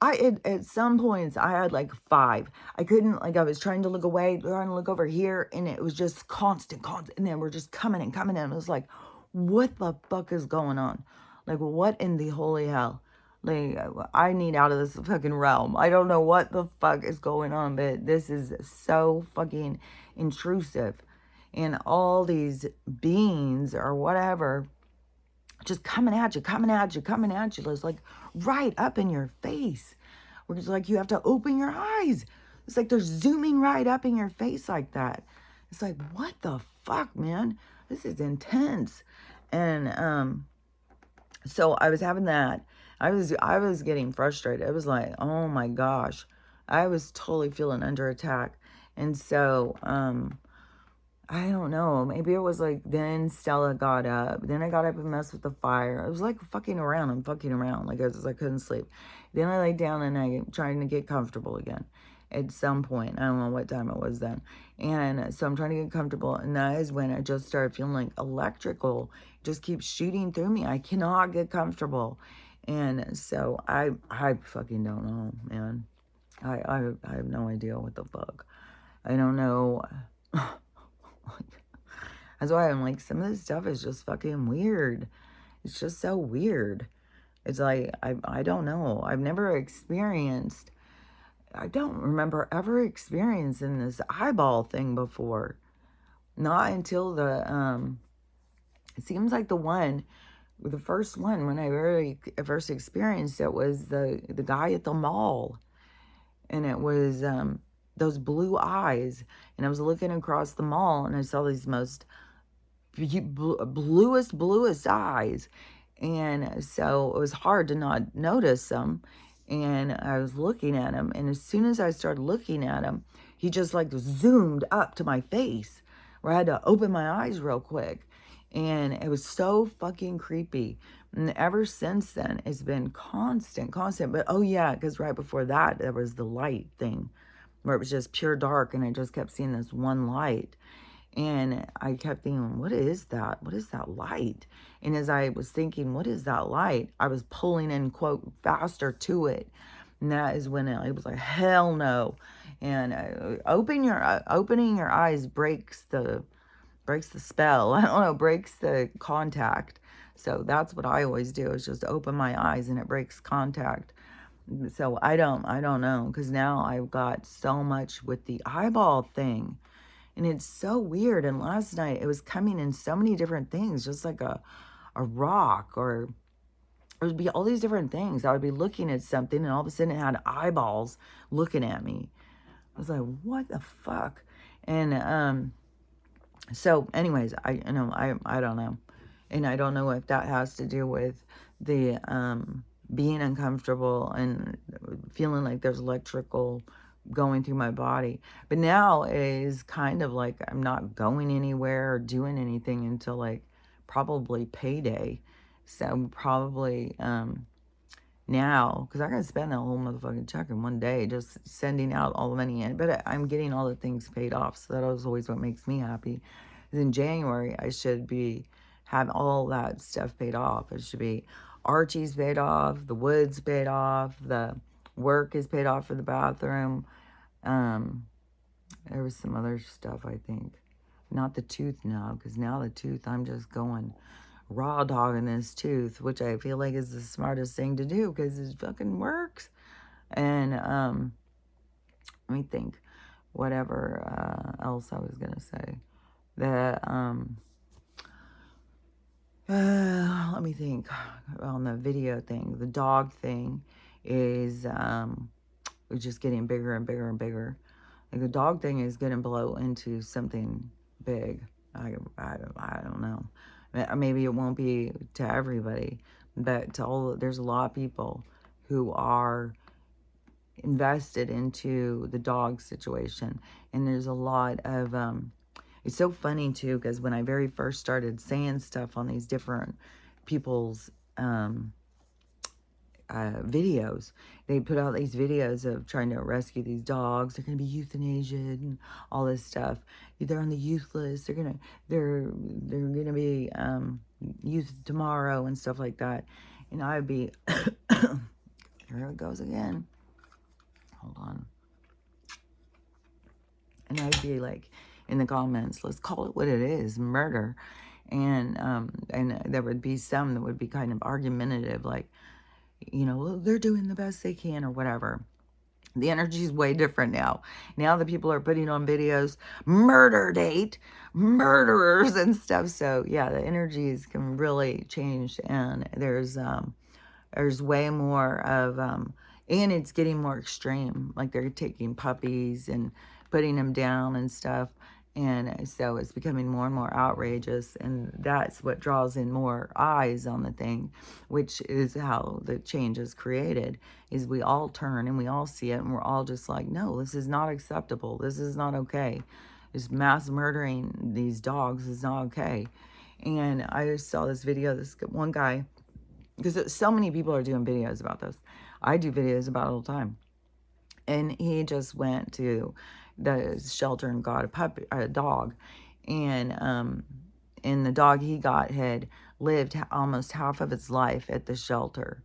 At some points I had like five. I couldn't, like, I was trying to look away, trying to look over here, and it was just constant. And then we're just coming and coming. And it was like, what the fuck is going on? Like, what in the holy hell? Like, I need out of this fucking realm. I don't know what the fuck is going on, but this is so fucking intrusive. And all these beings or whatever just coming at you, coming at you, coming at you. It's like right up in your face. Where it's like you have to open your eyes. It's like they're zooming right up in your face like that. It's like, what the fuck, man? This is intense. And so I was having that. I was getting frustrated. It was like, oh my gosh. I was totally feeling under attack. And so I don't know. Maybe it was like then Stella got up. Then I got up and messed with the fire. It was like fucking around. I'm fucking around. Like I couldn't sleep. Then I laid down and I trying to get comfortable again at some point. I don't know what time it was then. And so I'm trying to get comfortable. And that is when I just started feeling like electrical just keeps shooting through me. I cannot get comfortable. And so I fucking don't know, man. I have no idea what the fuck. I don't know. That's why I'm like, some of this stuff is just fucking weird. It's just so weird. It's like, I don't know. I've never experienced, I don't remember ever experiencing this eyeball thing before. Not until it seems like the first one, when I really first experienced it, was the guy at the mall. And it was those blue eyes. And I was looking across the mall and I saw these most bluest eyes. And so it was hard to not notice them. And I was looking at him. And as soon as I started looking at him, he just like zoomed up to my face where I had to open my eyes real quick. And it was so fucking creepy. And ever since then, it's been constant. But oh yeah, because right before that, there was the light thing where it was just pure dark. And I just kept seeing this one light. And I kept thinking, what is that? What is that light? And as I was thinking, what is that light? I was pulling in, quote, faster to it. And that is when it was like, hell no. And opening your eyes breaks the spell. I don't know, breaks the contact. So that's what I always do, is just open my eyes and it breaks contact. So I don't know, because now I've got so much with the eyeball thing. And it's so weird. And last night it was coming in so many different things, just like a rock, or it would be all these different things. I would be looking at something and all of a sudden it had eyeballs looking at me. I was like, what the fuck? And so anyways, I don't know. And I don't know if that has to do with the being uncomfortable and feeling like there's electrical going through my body. But now it is kind of like I'm not going anywhere or doing anything until like probably payday. So probably now, because I gotta spend that whole motherfucking check in one day just sending out all the money in. But I'm getting all the things paid off, so that is always what makes me happy. In January I should be have all that stuff paid off. It should be Archie's paid off, the woods paid off, the work is paid off for the bathroom. There was some other stuff, I think. Not the tooth now, because now the tooth, I'm just going raw dogging this tooth, which I feel like is the smartest thing to do, because it fucking works. And let me think, whatever else I was gonna say. That let me think. On the video thing, the dog thing is just getting bigger and bigger and bigger. Like the dog thing is going to blow into something big. I don't know. Maybe it won't be to everybody, but there's a lot of people who are invested into the dog situation. And there's a lot of, it's so funny too, because when I very first started saying stuff on these different people's videos. They put out these videos of trying to rescue these dogs. They're going to be euthanasiaed and all this stuff. They're on the youth list. They're gonna be youth tomorrow and stuff like that. And I'd be here it goes again. Hold on. And I'd be like in the comments, let's call it what it is, murder. And there would be some that would be kind of argumentative, like, you know, well, they're doing the best they can or whatever. The energy is way different now. Now the people are putting on videos, murder date, murderers and stuff. So yeah, the energies can really change, and there's way more of and it's getting more extreme. Like they're taking puppies and putting them down and stuff. And so it's becoming more and more outrageous, and that's what draws in more eyes on the thing, which is how the change is created, is we all turn and we all see it, and we're all just like, no, this is not acceptable. This is not okay. This mass murdering these dogs is not okay. And I just saw this video, this one guy, because so many people are doing videos about this. I do videos about it all the time. And he just went to the shelter and got a dog, and the dog he got had lived almost half of its life at the shelter.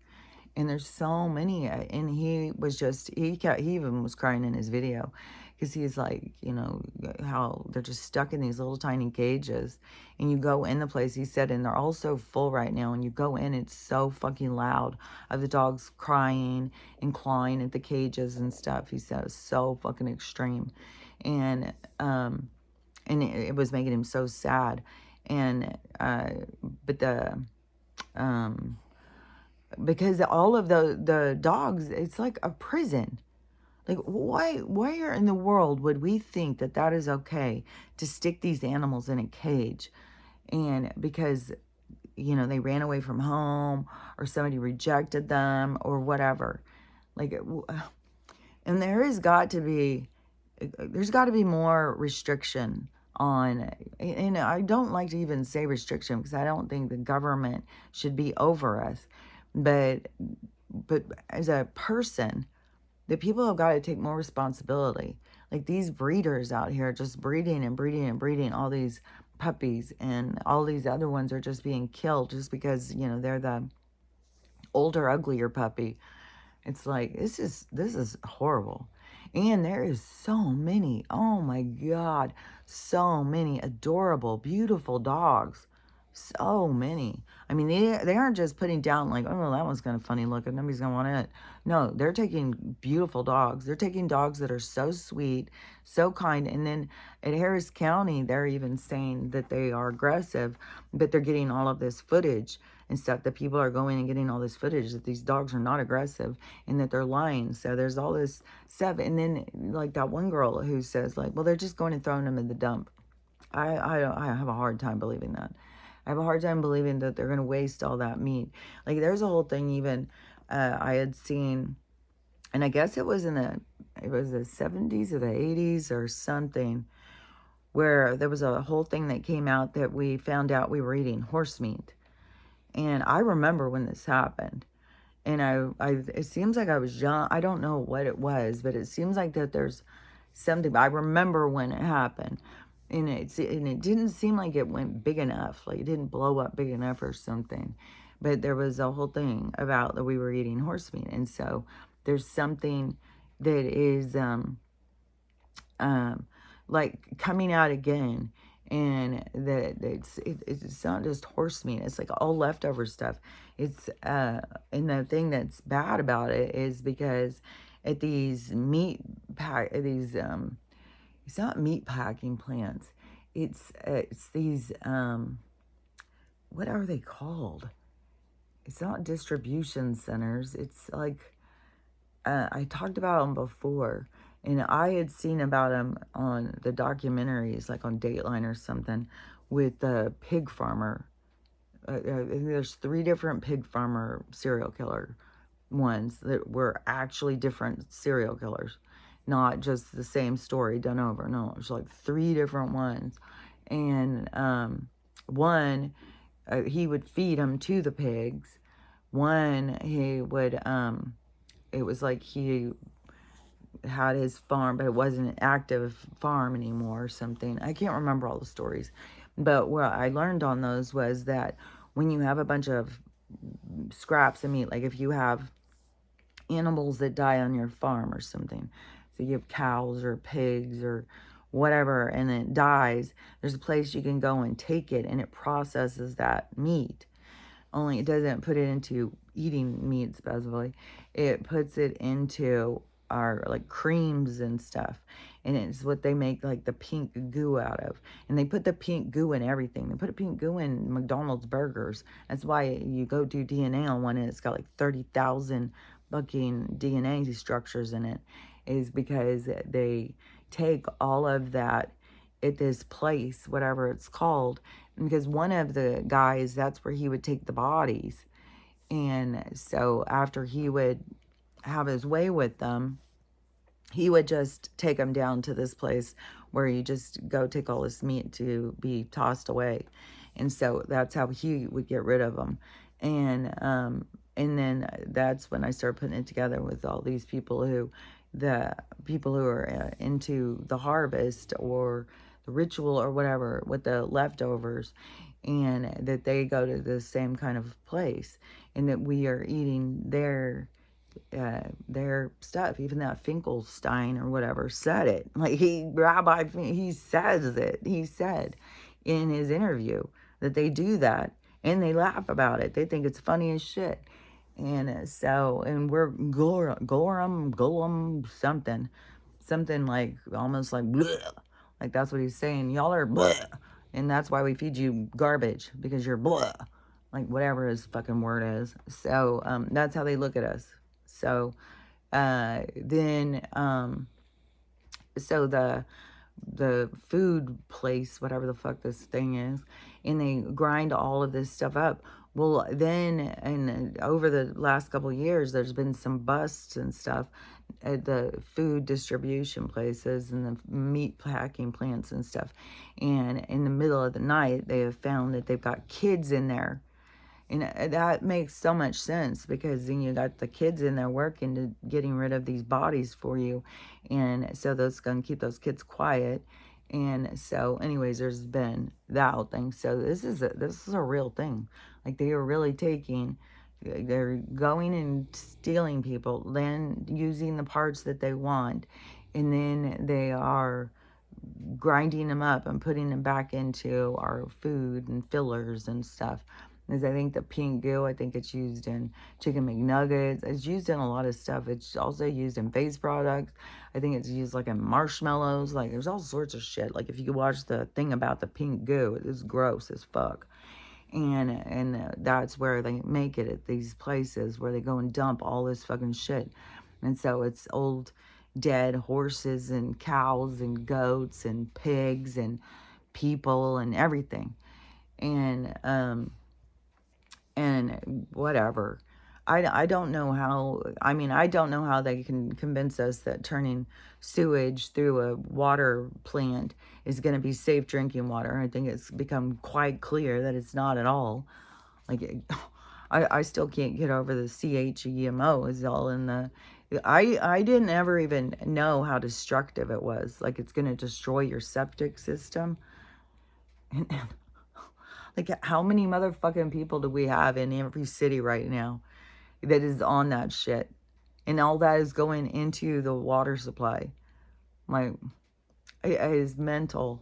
And there's so many, and he was just, he even was crying in his video, because he's like, you know, how they're just stuck in these little tiny cages, and you go in the place, he said, and they're all so full right now, and you go in, it's so fucking loud of the dogs crying and clawing at the cages and stuff. He said it was so fucking extreme, and it was making him so sad. And but the because all of the dogs, it's like a prison. Like, why in the world would we think that that is okay to stick these animals in a cage? And because, you know, they ran away from home, or somebody rejected them, or whatever. Like, and there's got to be more restriction on, and I don't like to even say restriction, because I don't think the government should be over us. But as a person, the people have got to take more responsibility. Like these breeders out here just breeding and breeding and breeding all these puppies, and all these other ones are just being killed just because, you know, they're the older, uglier puppy. It's like, this is horrible. And there is so many, oh my God, so many adorable, beautiful dogs. So many. I mean, they aren't just putting down like, oh, that one's kind of funny looking, nobody's going to want it. No, they're taking beautiful dogs. They're taking dogs that are so sweet, so kind. And then at Harris County, they're even saying that they are aggressive, but they're getting all of this footage and stuff, that people are going and getting all this footage that these dogs are not aggressive and that they're lying. So there's all this stuff. And then like that one girl who says like, well, they're just going and throwing them in the dump. I have a hard time believing that. I have a hard time believing that they're going to waste all that meat. Like there's a whole thing even I had seen, and I guess it was the 70s or the 80s or something, where there was a whole thing that came out that we found out we were eating horse meat. And I remember when this happened. And it seems like I was young. I don't know what it was, but it seems like that there's something. I remember when it happened. And it didn't seem like it went big enough. Like it didn't blow up big enough or something. But there was a whole thing about that we were eating horse meat. And so there's something that is like coming out again. And that it's not just horse meat, it's like all leftover stuff. It's and the thing that's bad about it is because at these it's not meat packing plants, it's these what are they called? It's not distribution centers. It's like I talked about them before. And I had seen about them on the documentaries, like on Dateline or something, with the pig farmer. There's 3 different pig farmer serial killer ones that were actually different serial killers, not just the same story done over. No, it was like 3 different ones. And one, he would feed them to the pigs one, he would, it was like he had his farm, but it wasn't an active farm anymore or something. I can't remember all the stories. But what I learned on those was that when you have a bunch of scraps of meat, like if you have animals that die on your farm or something, so you have cows or pigs or whatever, and it dies, there's a place you can go and take it, and it processes that meat. Only it doesn't put it into eating meat specifically. It puts it into our like creams and stuff. And it's what they make like the pink goo out of. And they put the pink goo in everything. They put a pink goo in McDonald's burgers. That's why you go do DNA on one and it's got like 30,000 fucking DNA structures in it. Is because they take all of that at this place, whatever it's called, because one of the guys, that's where he would take the bodies. And so after he would have his way with them, he would just take them down to this place where you just go take all this meat to be tossed away. And so that's how he would get rid of them. And then that's when I started putting it together with all these people who, the people who are into the harvest or the ritual or whatever with the leftovers, and that they go to the same kind of place, and that we are eating their stuff. Even that Finkelstein or whatever said it. Like he says it. He said in his interview that they do that, and they laugh about it. They think it's funny as shit. And so, and we're Golem, something like almost like bleh. Like that's what he's saying. Y'all are bleh. And that's why we feed you garbage, because you're bleh. Like whatever his fucking word is. So that's how they look at us. So then, so the food place, whatever the fuck this thing is, and they grind all of this stuff up. Well, then, and over the last couple of years, there's been some busts and stuff at the food distribution places and the meat packing plants and stuff. And in the middle of the night, they have found that they've got kids in there. And that makes so much sense, because then you got the kids in there working to getting rid of these bodies for you. And so that's going to keep those kids quiet. And so anyways, there's been that whole thing. So this is a real thing. Like they are really they're going and stealing people, then using the parts that they want. And then they are grinding them up and putting them back into our food and fillers and stuff. Because I think the pink goo, I think it's used in chicken McNuggets. It's used in a lot of stuff. It's also used in face products. I think it's used like in marshmallows. Like there's all sorts of shit. Like if you watch the thing about the pink goo, it is gross as fuck. And that's where they make it, at these places where they go and dump all this fucking shit. And so it's old dead horses and cows and goats and pigs and people and everything. And whatever. I don't know how, I mean, I don't know how they can convince us that turning sewage through a water plant is going to be safe drinking water. I think it's become quite clear that it's not at all. Like, I still can't get over the CHEMO is all in the, I didn't ever even know how destructive it was. Like, it's going to destroy your septic system. And like, how many motherfucking people do we have in every city right now that is on that shit? And all that is going into the water supply. Like, it is mental.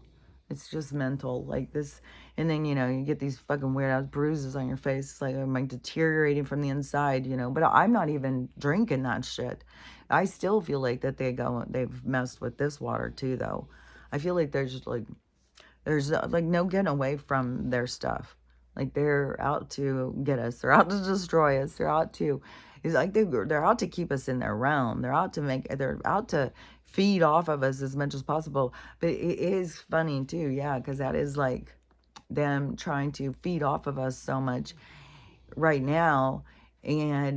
It's just mental. Like this, and then, you get these fucking weird ass bruises on your face. It's like, I'm like deteriorating from the inside, But I'm not even drinking that shit. I still feel like that they've messed with this water too, though. I feel like there's like no getting away from their stuff. Like they're out to get us. They're out to destroy us. It's like they're out to keep us in their realm. They're out to feed off of us as much as possible. But it is funny too, yeah, because that is like them trying to feed off of us so much right now. And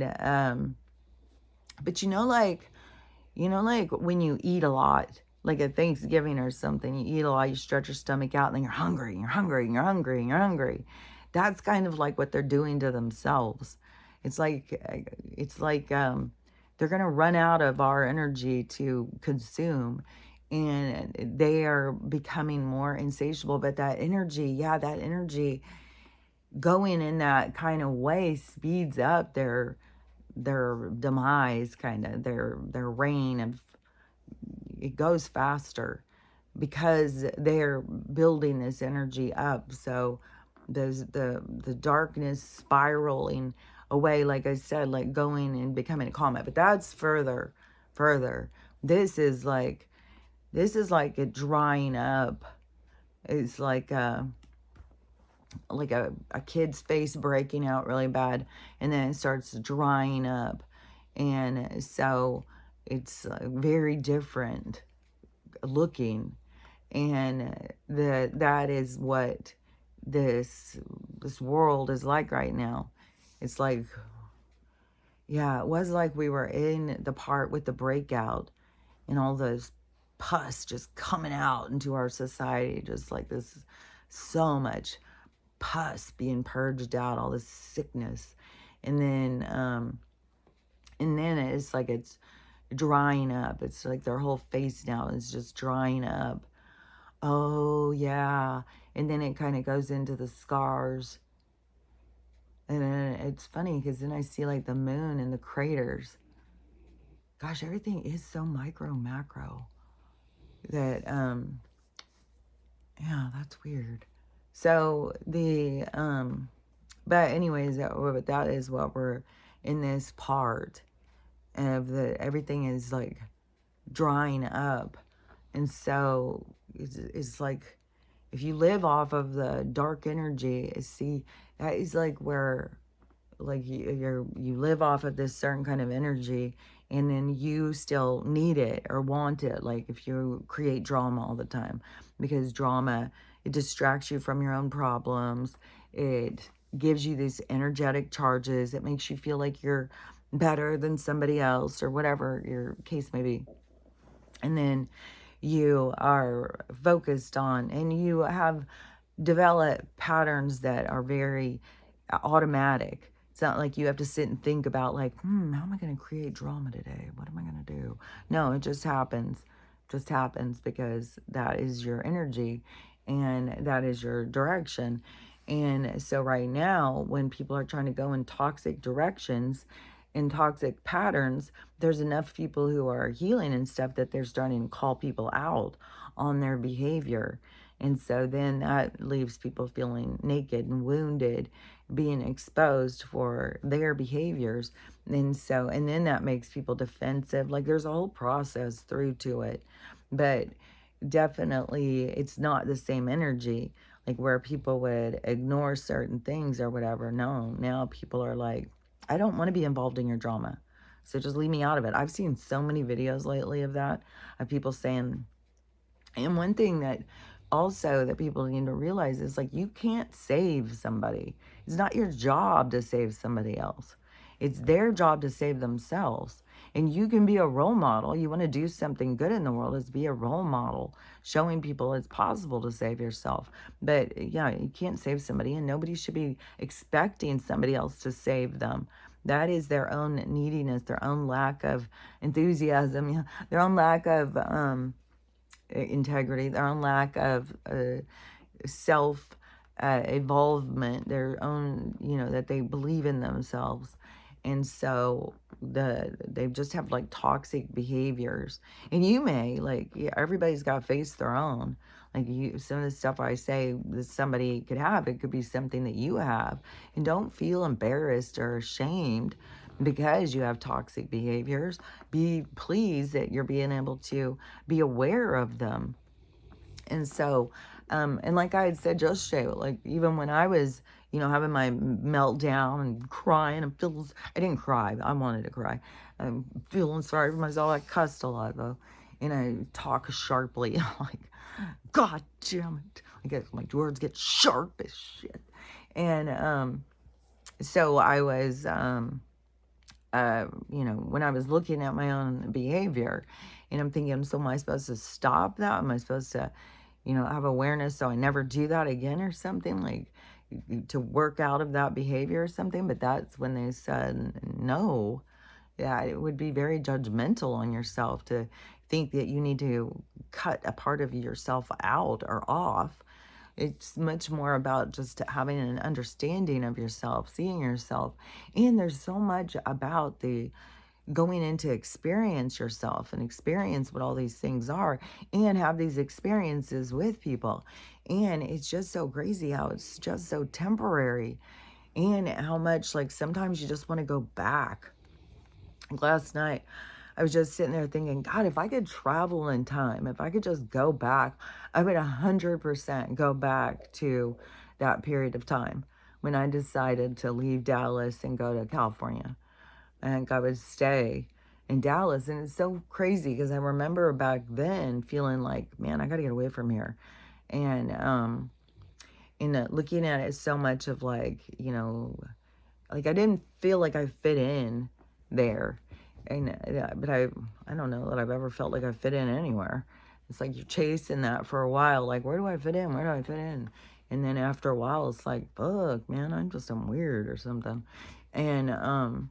but like when you eat a lot, like at Thanksgiving or something, you eat a lot, you stretch your stomach out, and then you're hungry, and you're hungry, and you're hungry, and you're hungry. That's kind of like what they're doing to themselves. it's like they're going to run out of our energy to consume, and they are becoming more insatiable. But that energy, yeah, that energy going in that kind of way speeds up their demise, kind of their reign of, it goes faster because they're building this energy up. So there's the darkness spiraling away, like I said, like going and becoming a comet. But that's further. This is like it drying up. It's like a kid's face breaking out really bad, and then it starts drying up. And so it's very different looking. And that is what this world is like right now. It's like, yeah, it was like we were in the part with the breakout and all those pus just coming out into our society, just like this, so much pus being purged out, all this sickness. And then it's like it's drying up. It's like their whole face now is just drying up. Oh yeah. And then it kind of goes into the scars. And then it's funny because then I see like the moon and the craters. Gosh, everything is so micro macro that yeah, that's weird. So but anyways, that is what we're in this part of everything is like drying up. And so it's like, if you live off of the dark energy, see, that is like where, like you live off of this certain kind of energy, and then you still need it or want it. Like if you create drama all the time, because drama, it distracts you from your own problems. It gives you these energetic charges. It makes you feel like you're better than somebody else, or whatever your case may be. And then you are focused on, and you have developed patterns that are very automatic. It's not like you have to sit and think about like, how am I going to create drama today? What am I going to do? No, it just happens. Just happens because that is your energy and that is your direction. And so right now, when people are trying to go in toxic directions, in toxic patterns, there's enough people who are healing and stuff that they're starting to call people out on their behavior. And so then that leaves people feeling naked and wounded, being exposed for their behaviors. And then that makes people defensive. Like there's a whole process through to it. But definitely it's not the same energy, like where people would ignore certain things or whatever. No, now people are like, I don't want to be involved in your drama, so just leave me out of it. I've seen so many videos lately of that, of people saying, and one thing that also that people need to realize is like, you can't save somebody. It's not your job to save somebody else. It's their job to save themselves. And you can be a role model. You want to do something good in the world, is be a role model, showing people it's possible to save yourself. But yeah, you can't save somebody, and nobody should be expecting somebody else to save them. That is their own neediness, their own lack of enthusiasm, their own lack of integrity, their own lack of self involvement, their own, that they believe in themselves. And so they just have like toxic behaviors. And you may, like, yeah, everybody's got to face their own. Like some of the stuff I say that somebody could have, it could be something that you have. And don't feel embarrassed or ashamed because you have toxic behaviors. Be pleased that you're being able to be aware of them. And so, and like I had said yesterday, like even when I was, having my meltdown and crying and I didn't cry, but I wanted to cry. I'm feeling sorry for myself. I cussed a lot though. And I talk sharply. Like, God damn it. I guess my words get sharp as shit. And, so I was, when I was looking at my own behavior, and I'm thinking, so am I supposed to stop that? Am I supposed to, have awareness so I never do that again or something, like to work out of that behavior or something. But that's when they said no. Yeah, it would be very judgmental on yourself to think that you need to cut a part of yourself out or off. It's much more about just having an understanding of yourself, seeing yourself. And there's so much about the going into experience yourself and experience what all these things are and have these experiences with people. And it's just so crazy how it's just so temporary and how much like sometimes you just want to go back. Like last night, I was just sitting there thinking, God, if I could travel in time, if I could just go back, I would 100% go back to that period of time when I decided to leave Dallas and go to California. And I would stay in Dallas. And it's so crazy because I remember back then feeling like, man, I got to get away from here. And looking at it so much of like, like I didn't feel like I fit in there. And but I don't know that I've ever felt like I fit in anywhere. It's like you're chasing that for a while, like where do I fit in? Where do I fit in? And then after a while, it's like, fuck, man, I'm weird or something. And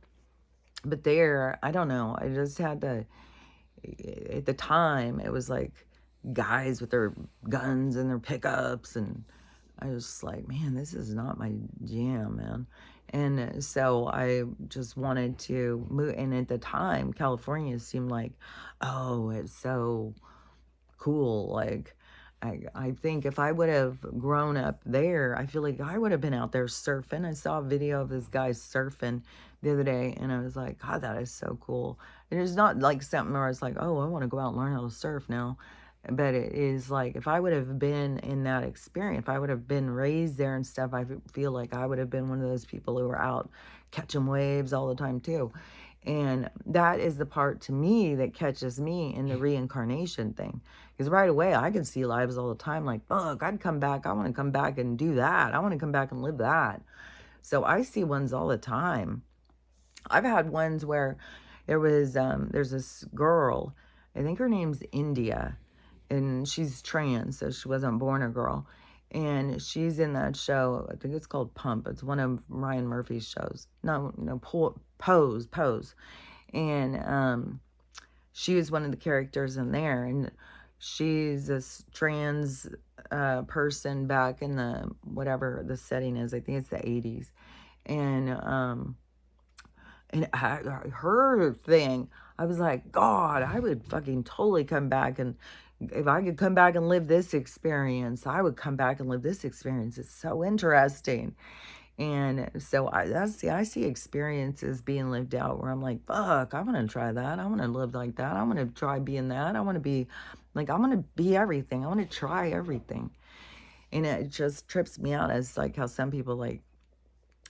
but there, I don't know. I just had at the time, it was like guys with their guns and their pickups, and I was just like, man, this is not my jam, man. And so I just wanted to move. And at the time, California seemed like, oh, it's so cool. Like, I think if I would have grown up there, I feel like I would have been out there surfing. I saw a video of this guy surfing the other day, and I was like, God, that is so cool. And it's not like something where it's like, oh, I want to go out and learn how to surf now. But it is like, if I would have been in that experience, if I would have been raised there and stuff, I feel like I would have been one of those people who were out catching waves all the time too. And that is the part to me that catches me in the reincarnation thing. Because right away, I can see lives all the time like, fuck, I'd come back. I want to come back and do that. I want to come back and live that. So I see ones all the time. I've had ones where there's this girl, I think her name's India, and she's trans, so she wasn't born a girl. And she's in that show, I think it's called Pump. It's one of Ryan Murphy's shows. No, Pose. And she was one of the characters in there. And she's this trans person back in the, whatever the setting is. I think it's the 80s. And her thing, I was like, God, I would fucking totally come back. And if I could come back and live this experience, I would come back and live this experience. It's so interesting. And so I see experiences being lived out where I'm like, fuck, I want to try that. I want to live like that. I want to try being that. I want to be like, I want to be everything. I want to try everything. And it just trips me out as like how some people like,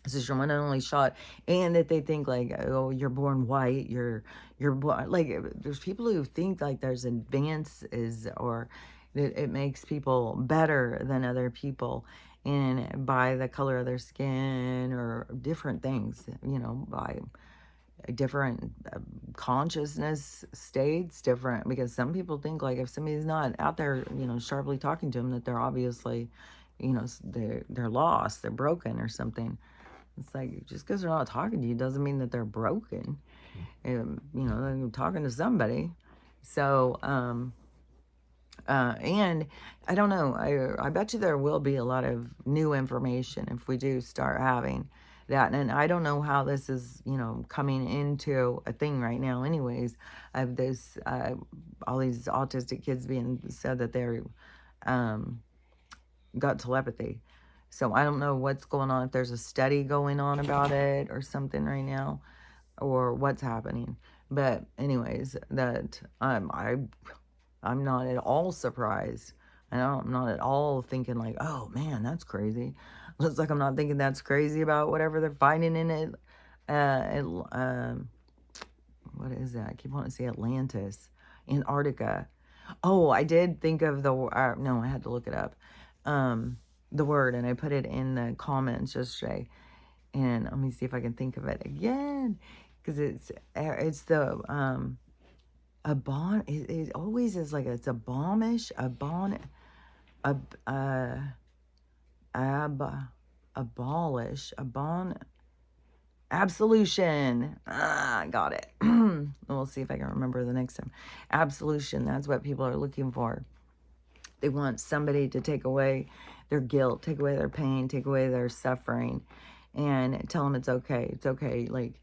this is your one and only shot, and that they think like, oh, you're born white, you're born like, there's people who think like there's advances or that it makes people better than other people and by the color of their skin or different things, by different consciousness states, different, because some people think like if somebody's not out there, sharply talking to them, that they're obviously, they're lost, they're broken or something. It's like, just because they're not talking to you doesn't mean that they're broken. They're talking to somebody. So, and I don't know, I bet you there will be a lot of new information if we do start having that. And I don't know how this is, coming into a thing right now anyways, of this, all these autistic kids being said that they're, got telepathy. So I don't know what's going on, if there's a study going on about it or something right now, or what's happening. But anyways, that I'm not at all surprised. I'm not at all thinking like, oh man, that's crazy. Looks like I'm not thinking that's crazy about whatever they're finding in it. What is that? I keep wanting to say Atlantis, Antarctica. Oh, I did think of no, I had to look it up. The word, and I put it in the comments yesterday, and let me see if I can think of it again, because it's the a bomb. It always is like, it's a bombish, ab, ab, abolish, absolution. I got it. We'll see if I can remember the next time. Absolution. That's what people are looking for. They want somebody to take away their guilt, take away their pain, take away their suffering, and tell them it's okay. It's okay. Like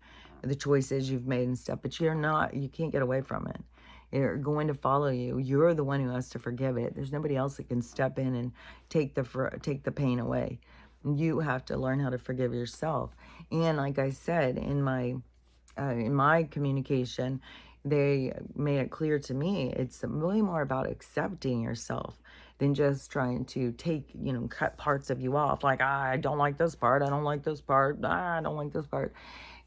the choices you've made and stuff, but you can't get away from it. They're going to follow you. You're the one who has to forgive it. There's nobody else that can step in and take the pain away. You have to learn how to forgive yourself. And like I said, in my communication, they made it clear to me it's really more about accepting yourself than just trying to cut parts of you off. Like, I don't like this part. I don't like this part. I don't like this part.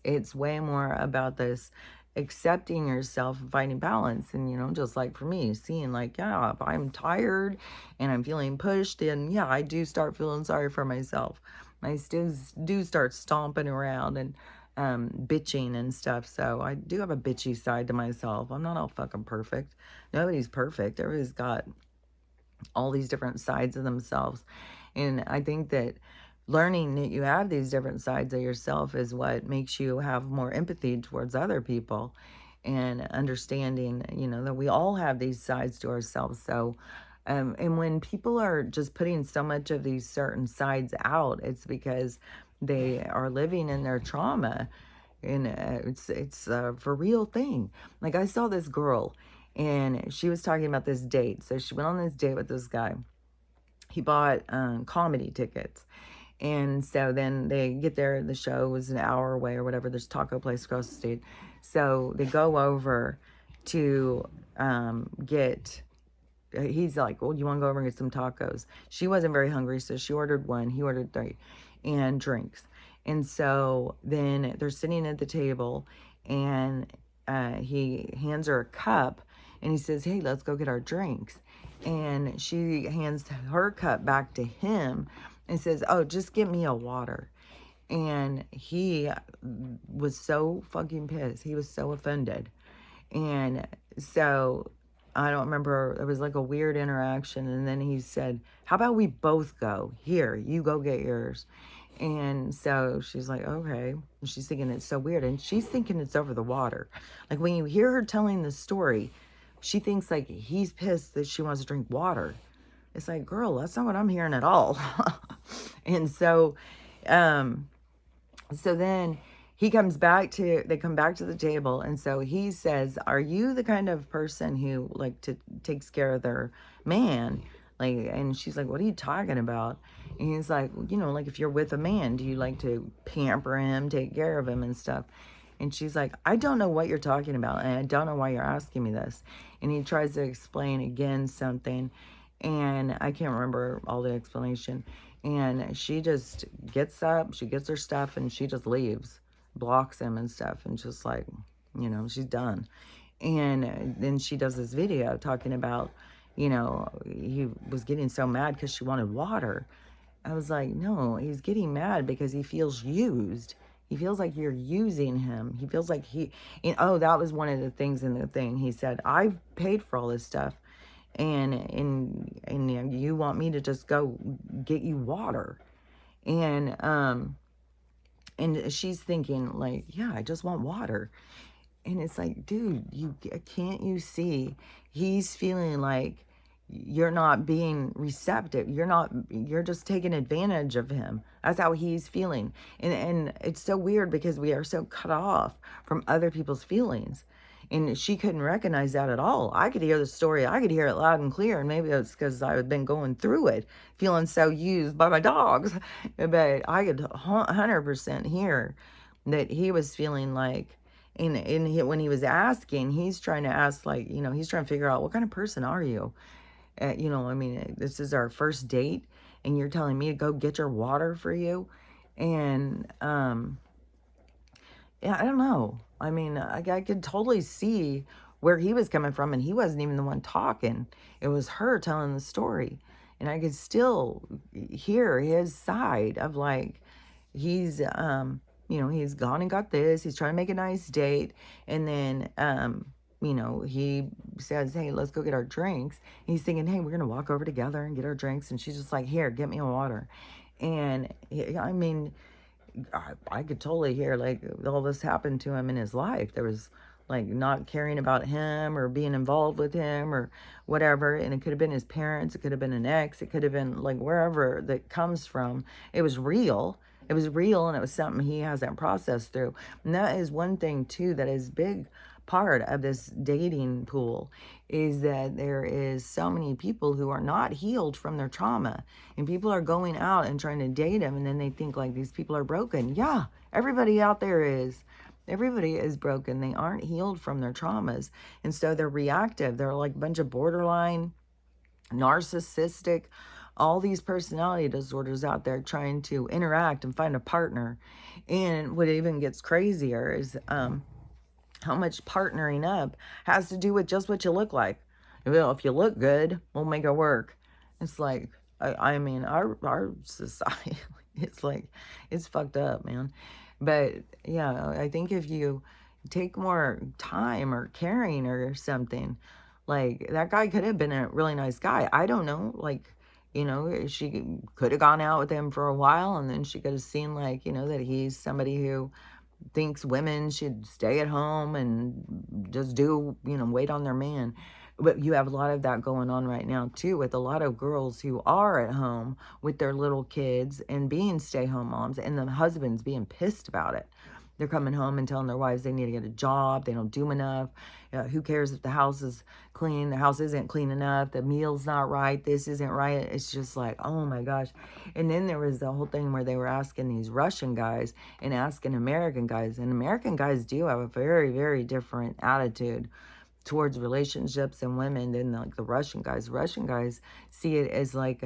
It's way more about this accepting yourself and finding balance. And, just like for me, seeing like, yeah, if I'm tired and I'm feeling pushed, then yeah, I do start feeling sorry for myself. I still do start stomping around and bitching and stuff. So I do have a bitchy side to myself. I'm not all fucking perfect. Nobody's perfect. Everybody's got all these different sides of themselves. And I think that learning that you have these different sides of yourself is what makes you have more empathy towards other people, and understanding, that we all have these sides to ourselves. So, and when people are just putting so much of these certain sides out, it's because they are living in their trauma, and it's a for real thing. Like I saw this girl, and she was talking about this date. So she went on this date with this guy. He bought comedy tickets. And so then they get there, the show was an hour away or whatever. There's a taco place across the street. So they go over to he's like, well, you want to go over and get some tacos? She wasn't very hungry, so she ordered one. He ordered three, and drinks. And so then they're sitting at the table, and he hands her a cup, and he says, hey, let's go get our drinks. And she hands her cup back to him and says, oh, just get me a water. And he was so fucking pissed. He was so offended. And so I don't remember, it was like a weird interaction. And then he said, how about we both go? Here, you go get yours. And so she's like, okay. And she's thinking it's so weird. And she's thinking it's over the water. Like when you hear her telling the story, she thinks like he's pissed that she wants to drink water. It's like, girl, that's not what I'm hearing at all. And so, so then they come back to the table. And so he says, are you the kind of person who takes care of their man? And she's like, what are you talking about? And he's like, like if you're with a man, do you like to pamper him, take care of him and stuff? And she's like, I don't know what you're talking about. And I don't know why you're asking me this. And he tries to explain again something. And I can't remember all the explanation. And she just gets up, she gets her stuff, and she just leaves, blocks him and stuff, and just like, she's done. And then she does this video talking about, he was getting so mad because she wanted water. I was like, no, he's getting mad because he feels used. He feels like you're using him. He feels like that was one of the things in the thing. He said, I've paid for all this stuff. And you want me to just go get you water. And she's thinking like, yeah, I just want water. And it's like, dude, can't you see he's feeling like you're not being receptive. You're just taking advantage of him. That's how he's feeling. And it's so weird because we are so cut off from other people's feelings. And she couldn't recognize that at all. I could hear the story. I could hear it loud and clear. And maybe it's because I had been going through it, feeling so used by my dogs. But I could 100% hear that he was feeling like, when he was asking, he's trying to ask, like, he's trying to figure out, what kind of person are you? This is our first date, and you're telling me to go get your water for you? And, yeah, I don't know. I could totally see where he was coming from, and he wasn't even the one talking. It was her telling the story. And I could still hear his side of like, he's gone and got this. He's trying to make a nice date. And then, you know, he says, hey, let's go get our drinks. He's thinking, hey, we're going to walk over together and get our drinks. And she's just like, here, get me a water. And I mean, I could totally hear like all this happened to him in his life. There was like not caring about him or being involved with him or whatever. And it could have been his parents. It could have been an ex. It could have been like wherever that comes from. It was real. It was real, and it was something he hasn't processed through. And that is one thing too that is big part of this dating pool, is that there is so many people who are not healed from their trauma, and people are going out and trying to date them, and then they think like these people are broken. Yeah, everybody out there is. Everybody is broken. They aren't healed from their traumas, and so they're reactive. They're like a bunch of borderline, narcissistic, all these personality disorders out there trying to interact and find a partner. And what even gets crazier is how much partnering up has to do with just what you look like. Well, if you look good, we'll make it work. It's like, I mean, our society, it's like, it's fucked up, man. But yeah, I think if you take more time or caring or something, like that guy could have been a really nice guy. I don't know, like, you know, she could have gone out with him for a while, and then she could have seen like, you know, that he's somebody who thinks women should stay at home and just do, you know, wait on their man. But you have a lot of that going on right now too, with a lot of girls who are at home with their little kids and being stay-home moms, and the husbands being pissed about it. They're coming home and telling their wives they need to get a job. They don't do enough. Who cares if the house is clean? The house isn't clean enough. The meal's not right. This isn't right. It's just like, oh my gosh. And then there was the whole thing where they were asking these Russian guys and asking American guys. And American guys do have a very, very different attitude towards relationships and women than like the Russian guys. Russian guys see it as like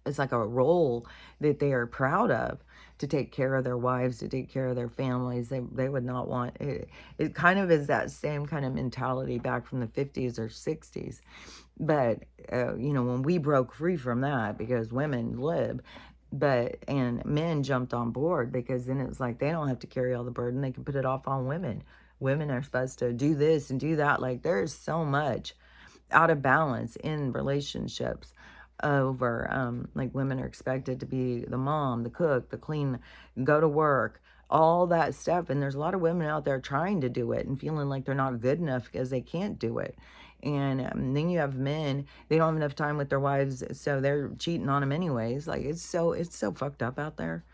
it's like a role that they are proud of, to take care of their wives, to take care of their families. They would not want it. It kind of is that same kind of mentality back from the 50s or 60s. But you know, when we broke free from that, because women lib, and men jumped on board, because then it's like they don't have to carry all the burden. They can put it off on women. Women are supposed to do this and do that. Like, there's so much out of balance in relationships over like women are expected to be the mom, the cook, the clean, go to work, all that stuff. And there's a lot of women out there trying to do it and feeling like they're not good enough because they can't do it. And then you have men, they don't have enough time with their wives, so they're cheating on them anyways. Like, it's so fucked up out there.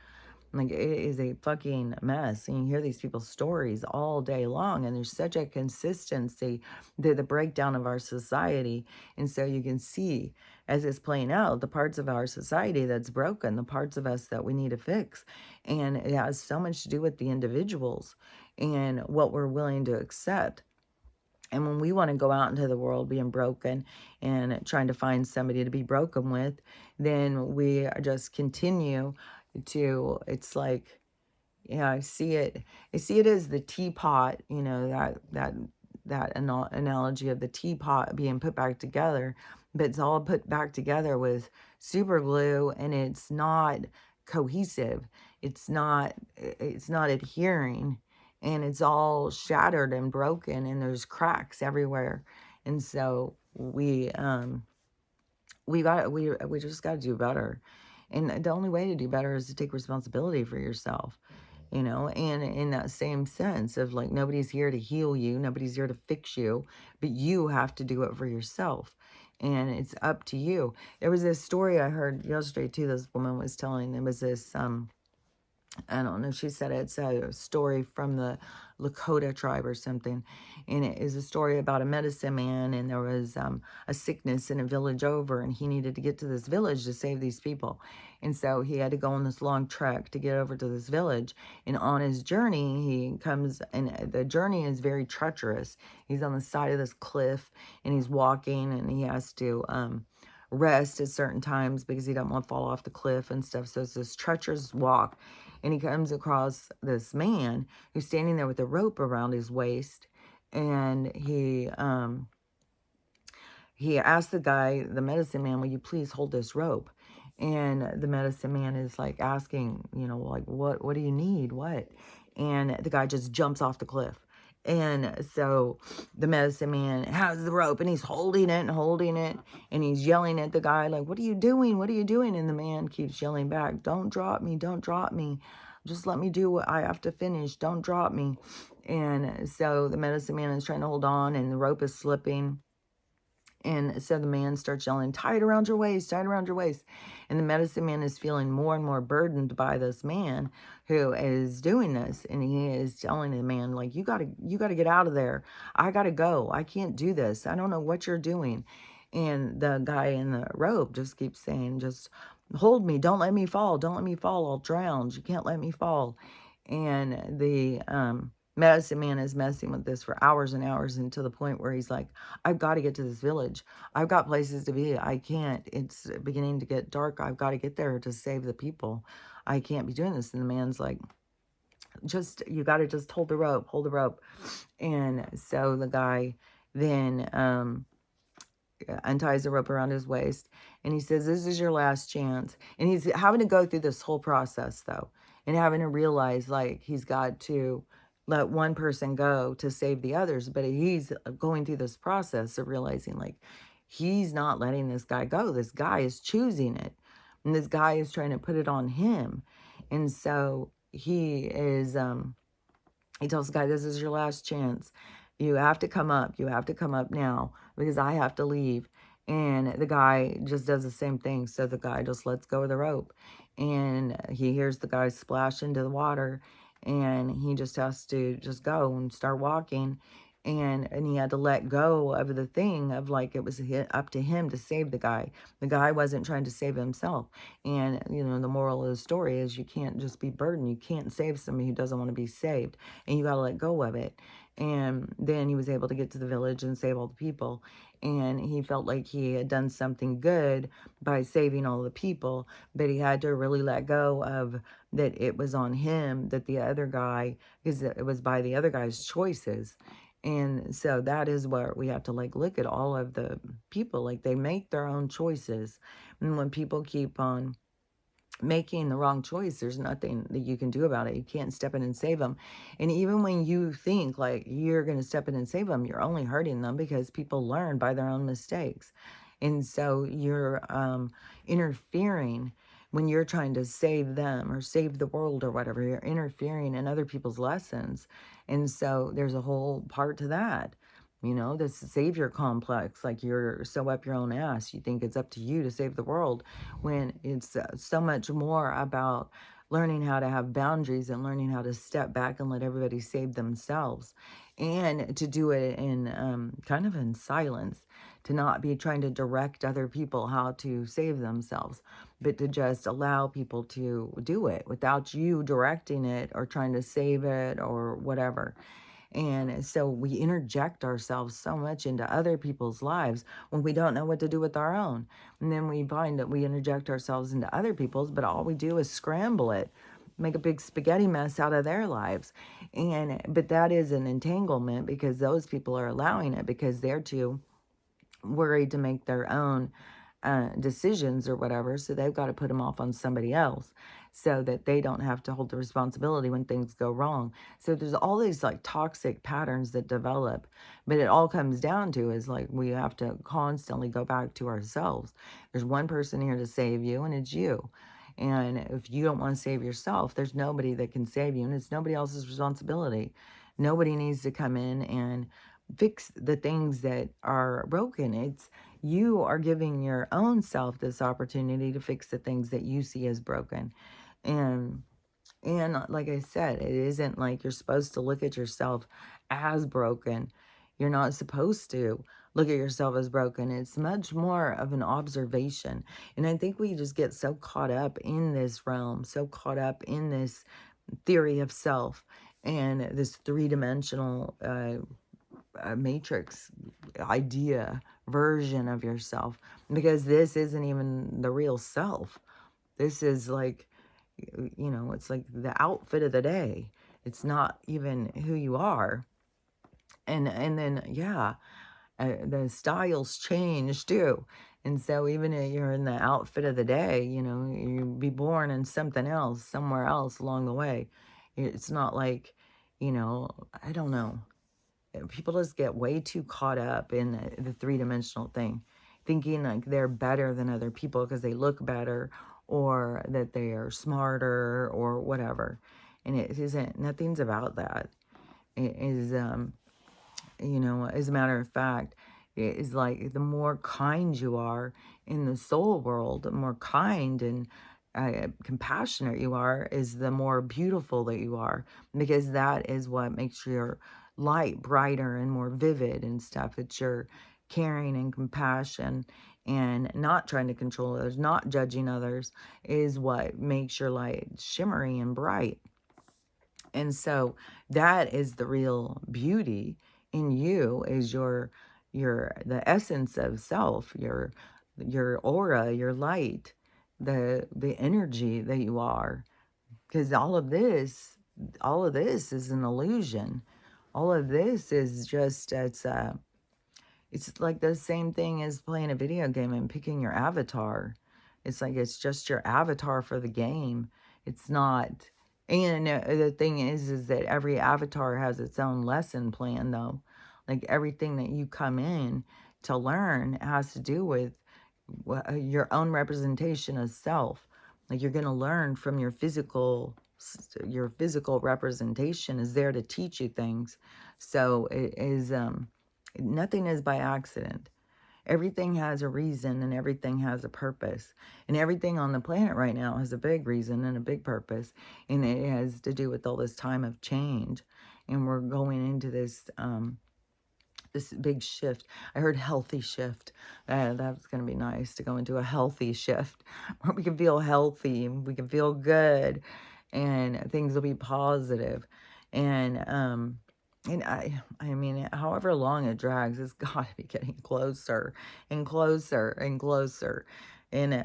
Like, it is a fucking mess. And you hear these people's stories all day long, and there's such a consistency to the breakdown of our society. And so you can see, as it's playing out, the parts of our society that's broken, the parts of us that we need to fix. And it has so much to do with the individuals and what we're willing to accept. And when we want to go out into the world being broken and trying to find somebody to be broken with, then we just continue to, it's like, yeah, I see it as the teapot, you know, that analogy of the teapot being put back together, but it's all put back together with super glue, and it's not cohesive. It's not adhering, and it's all shattered and broken, and there's cracks everywhere. And so we just got to do better. And the only way to do better is to take responsibility for yourself, you know, and in that same sense of like, nobody's here to heal you, nobody's here to fix you, but you have to do it for yourself. And it's up to you. There was this story I heard yesterday too. This woman was telling, there was this I don't know, she said it's a story from the Lakota tribe or something. And it is a story about a medicine man, and there was a sickness in a village over, and he needed to get to this village to save these people. And so he had to go on this long trek to get over to this village. And on his journey, he comes, and the journey is very treacherous. He's on the side of this cliff, and he's walking, and he has to rest at certain times because he doesn't want to fall off the cliff and stuff. So it's this treacherous walk. And he comes across this man who's standing there with a rope around his waist. And he asked the guy, the medicine man, will you please hold this rope? And the medicine man is like asking, you know, like, what do you need? What? And the guy just jumps off the cliff. And so the medicine man has the rope and he's holding it and holding it. And he's yelling at the guy, like, what are you doing? What are you doing? And the man keeps yelling back, don't drop me. Don't drop me. Just let me do what I have to finish. Don't drop me. And so the medicine man is trying to hold on and the rope is slipping. And so the man starts yelling, tie it around your waist, tie it around your waist. And the medicine man is feeling more and more burdened by this man who is doing this. And he is telling the man, like, you gotta get out of there. I gotta go. I can't do this. I don't know what you're doing. And the guy in the rope just keeps saying, just hold me. Don't let me fall. Don't let me fall. I'll drown. You can't let me fall. And the medicine man is messing with this for hours and hours, and to the point where he's like, I've got to get to this village. I've got places to be. I can't. It's beginning to get dark. I've got to get there to save the people. I can't be doing this. And the man's like, you got to just hold the rope, hold the rope. And so the guy then unties the rope around his waist, and he says, this is your last chance. And he's having to go through this whole process, though, and having to realize, like, he's got to let one person go to save the others. But he's going through this process of realizing, like, he's not letting this guy go. This guy is choosing it, and this guy is trying to put it on him. And so he tells the guy, this is your last chance. You have to come up. You have to come up now because I have to leave. And the guy just does the same thing. So the guy just lets go of the rope. And he hears the guy splash into the water. And he just has to just go and start walking. And he had to let go of the thing of, like, it was up to him to save the guy. The guy wasn't trying to save himself. And, the moral of the story is you can't just be burdened. You can't save somebody who doesn't want to be saved. And you got to let go of it. And then he was able to get to the village and save all the people. And he felt like he had done something good by saving all the people. But he had to really let go of that it was on him, that the other guy, because it was by the other guy's choices. And so that is where we have to, like, look at all of the people, like, they make their own choices. And when people keep on making the wrong choice, there's nothing that you can do about it. You can't step in and save them. And even when you think like you're going to step in and save them, you're only hurting them, because people learn by their own mistakes. And so you're interfering when you're trying to save them or save the world or whatever. You're interfering in other people's lessons. And so there's a whole part to that. This savior complex, like you're so up your own ass, you think it's up to you to save the world, when it's so much more about learning how to have boundaries and learning how to step back and let everybody save themselves, and to do it in kind of in silence, to not be trying to direct other people how to save themselves, but to just allow people to do it without you directing it or trying to save it or whatever. And so we interject ourselves so much into other people's lives when we don't know what to do with our own. And then we find that we interject ourselves into other people's, but all we do is scramble it, make a big spaghetti mess out of their lives. But that is an entanglement, because those people are allowing it because they're too worried to make their own decisions or whatever. So they've got to put them off on somebody else so that they don't have to hold the responsibility when things go wrong. So there's all these like toxic patterns that develop, but it all comes down to is like we have to constantly go back to ourselves. There's one person here to save you, and it's you. And if you don't want to save yourself, there's nobody that can save you, and it's nobody else's responsibility. Nobody needs to come in and fix the things that are broken. It's you are giving your own self this opportunity to fix the things that you see as broken. And like I said, it isn't like you're supposed to look at yourself as broken. You're not supposed to look at yourself as broken. It's much more of an observation. And I think we just get so caught up in this realm, so caught up in this theory of self and this three-dimensional matrix idea version of yourself, because this isn't even the real self. This is like, it's like the outfit of the day. It's not even who you are. And then, yeah, the styles change too. And so even if you're in the outfit of the day, you be born in something else, somewhere else along the way. It's not like, I don't know. people just get way too caught up in the three-dimensional thing, thinking like they're better than other people because they look better or that they are smarter or whatever. And it isn't, nothing's about that. It is, as a matter of fact, it is like the more kind you are in the soul world, the more kind and compassionate you are, is the more beautiful that you are, because that is what makes your light brighter and more vivid and stuff. It's your caring and compassion and not trying to control others, not judging others, is what makes your light shimmery and bright. And so that is the real beauty in you, is the essence of self, your aura, your light, the energy that you are. Because all of this is an illusion. All of this is just, it's like the same thing as playing a video game and picking your avatar. It's like it's just your avatar for the game. It's not. And the thing is that every avatar has its own lesson plan, though. Like everything that you come in to learn has to do with your own representation of self. Like you're going to learn from your physical representation is there to teach you things. So it is, nothing is by accident. Everything has a reason and everything has a purpose. And everything on the planet right now has a big reason and a big purpose. And it has to do with all this time of change. And we're going into this big shift. I heard healthy shift. That's going to be nice to go into a healthy shift where we can feel healthy, we can feel good, and things will be positive. And I mean, however long it drags, it's got to be getting closer and closer and closer. And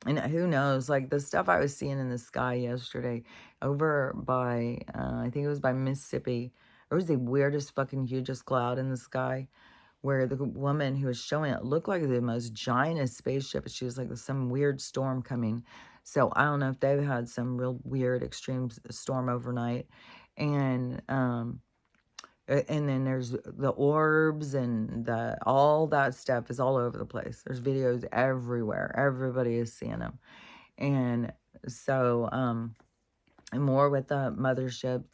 who knows, like the stuff I was seeing in the sky yesterday over by, I think it was by Mississippi. There was the weirdest fucking hugest cloud in the sky where the woman who was showing it looked like the most giantest spaceship. She was like, there's some weird storm coming. So I don't know if they've had some real weird extreme storm overnight. And then there's the orbs and all that stuff is all over the place. There's videos everywhere. Everybody is seeing them. And so, and more with the mothership.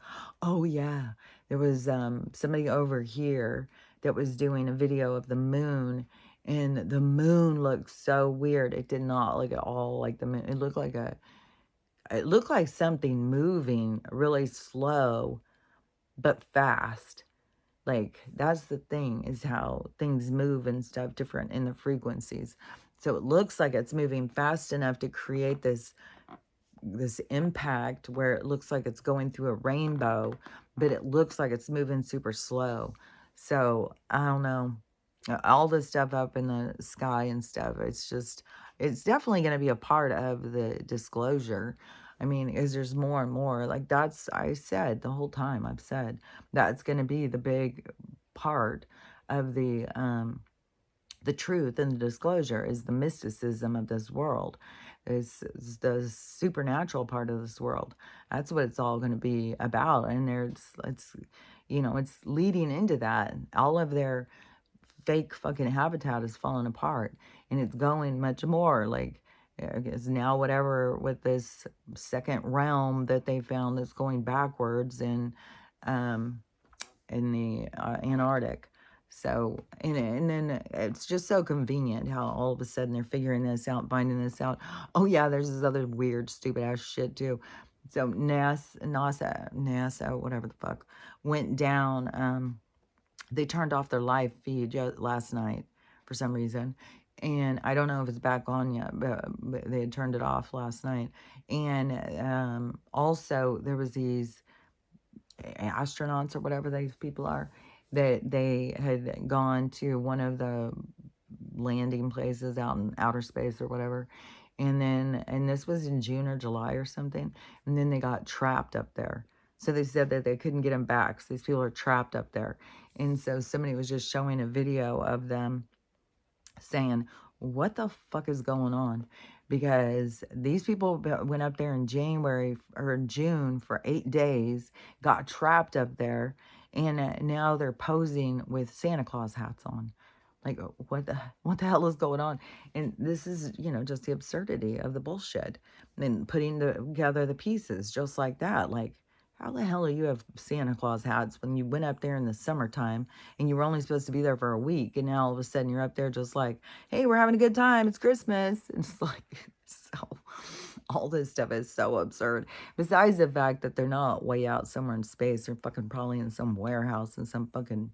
Oh yeah, there was somebody over here that was doing a video of the moon, and the moon looked so weird. It did not look at all like the moon. It looked like something moving really slow but fast. Like that's the thing, is how things move and stuff different in the frequencies. So it looks like it's moving fast enough to create this impact where it looks like it's going through a rainbow, but it looks like it's moving super slow. So I don't know, all this stuff up in the sky and stuff, it's definitely going to be a part of the disclosure. I mean, is there's more and more, like I said the whole time, I've said that's going to be the big part of the truth and the disclosure, is the mysticism of this world, is the supernatural part of this world. That's what it's all going to be about. And it's leading into that. All of their fake fucking habitat is falling apart, and it's going much more like, is now whatever with this second realm that they found that's going backwards in the Antarctic. So, and then it's just so convenient how all of a sudden they're figuring this out, finding this out. Oh yeah, there's this other weird, stupid ass shit too. So NASA, whatever the fuck, went down. They turned off their live feed last night for some reason. And I don't know if it's back on yet, but they had turned it off last night. And also there was these astronauts or whatever these people are, that they had gone to one of the landing places out in outer space or whatever. And this was in June or July or something. And then they got trapped up there. So they said that they couldn't get them back. So these people are trapped up there. And so somebody was just showing a video of them saying, what the fuck is going on? Because these people went up there in January or June for 8 days, got trapped up there, And now they're posing with Santa Claus hats on. Like, what the hell is going on? And this is, just the absurdity of the bullshit. And putting together the pieces just like that. Like, how the hell do you have Santa Claus hats when you went up there in the summertime and you were only supposed to be there for a week, and now all of a sudden you're up there just like, hey, we're having a good time, it's Christmas. It's like, so all this stuff is so absurd. Besides the fact that they're not way out somewhere in space, they're fucking probably in some warehouse in some fucking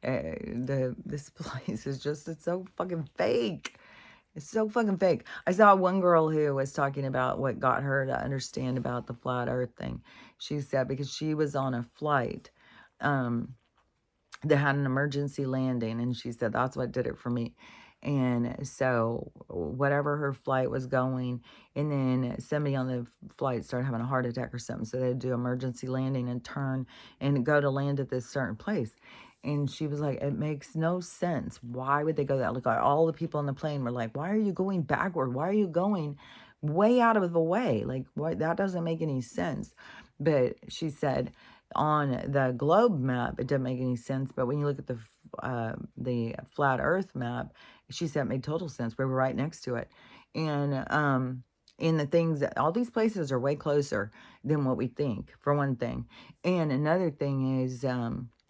this place is just, it's so fucking fake. It's so fucking fake. I saw one girl who was talking about what got her to understand about the flat earth thing. She said because she was on a flight that had an emergency landing, and she said that's what did it for me. And so whatever her flight was going, and then somebody on the flight started having a heart attack or something, so they'd do emergency landing and turn and go to land at this certain place. And she was like, it makes no sense. Why would they go that? Like, all the people on the plane were like, why are you going backward? Why are you going way out of the way? Like, what? That doesn't make any sense. But she said on the globe map, it doesn't make any sense. But when you look at the flat Earth map, she said it made total sense. We were right next to it, and in the things that all these places are way closer than what we think, for one thing, and another thing is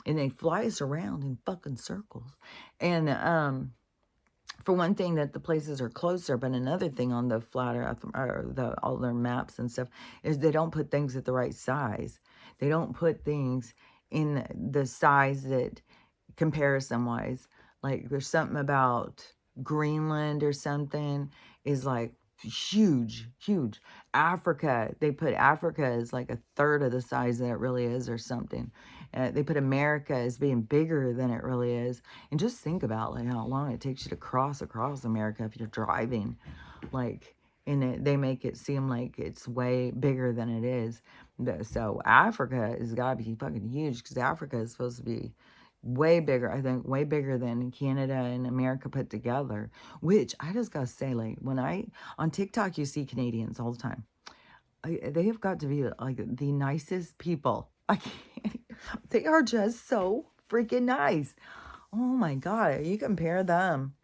and they fly us around in fucking circles, and for one thing, that the places are closer, but another thing on the flat earth, or all their maps and stuff, is they don't put things at the right size. They don't put things in the size that comparison wise. Like, there's something about Greenland or something is like huge, huge. Africa, they put Africa as like a third of the size that it really is or something. They put America as being bigger than it really is. And just think about like how long it takes you to cross across America if you're driving. Like, and they make it seem like it's way bigger than it is. So Africa has got to be fucking huge, because Africa is supposed to be way bigger, I think, way bigger than Canada and America put together. Which I just gotta say, like, when on TikTok, you see Canadians all the time. They have got to be like the nicest people. I can't. They are just so freaking nice. Oh my God. You compare them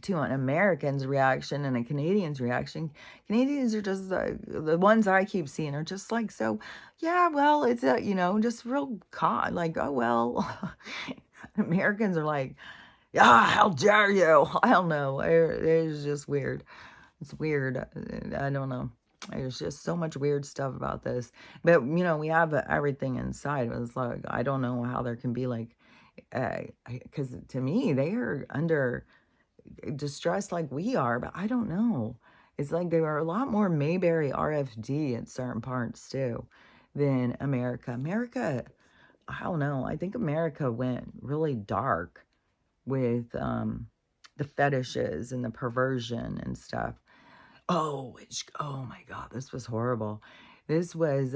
to an American's reaction and a Canadian's reaction. Canadians are just the ones I keep seeing are just like, so, yeah, well, it's just real like, oh, well. Americans are like, yeah, how dare you? I don't know. It's just weird. It's weird. I don't know. There's just so much weird stuff about this. But, we have everything inside. It's like, I don't know how there can be like, because to me, they are under distressed like we are, but I don't know. It's like they are a lot more Mayberry RFD in certain parts too than America. America, I don't know. I think America went really dark with the fetishes and the perversion and stuff. Oh my God, this was horrible. This was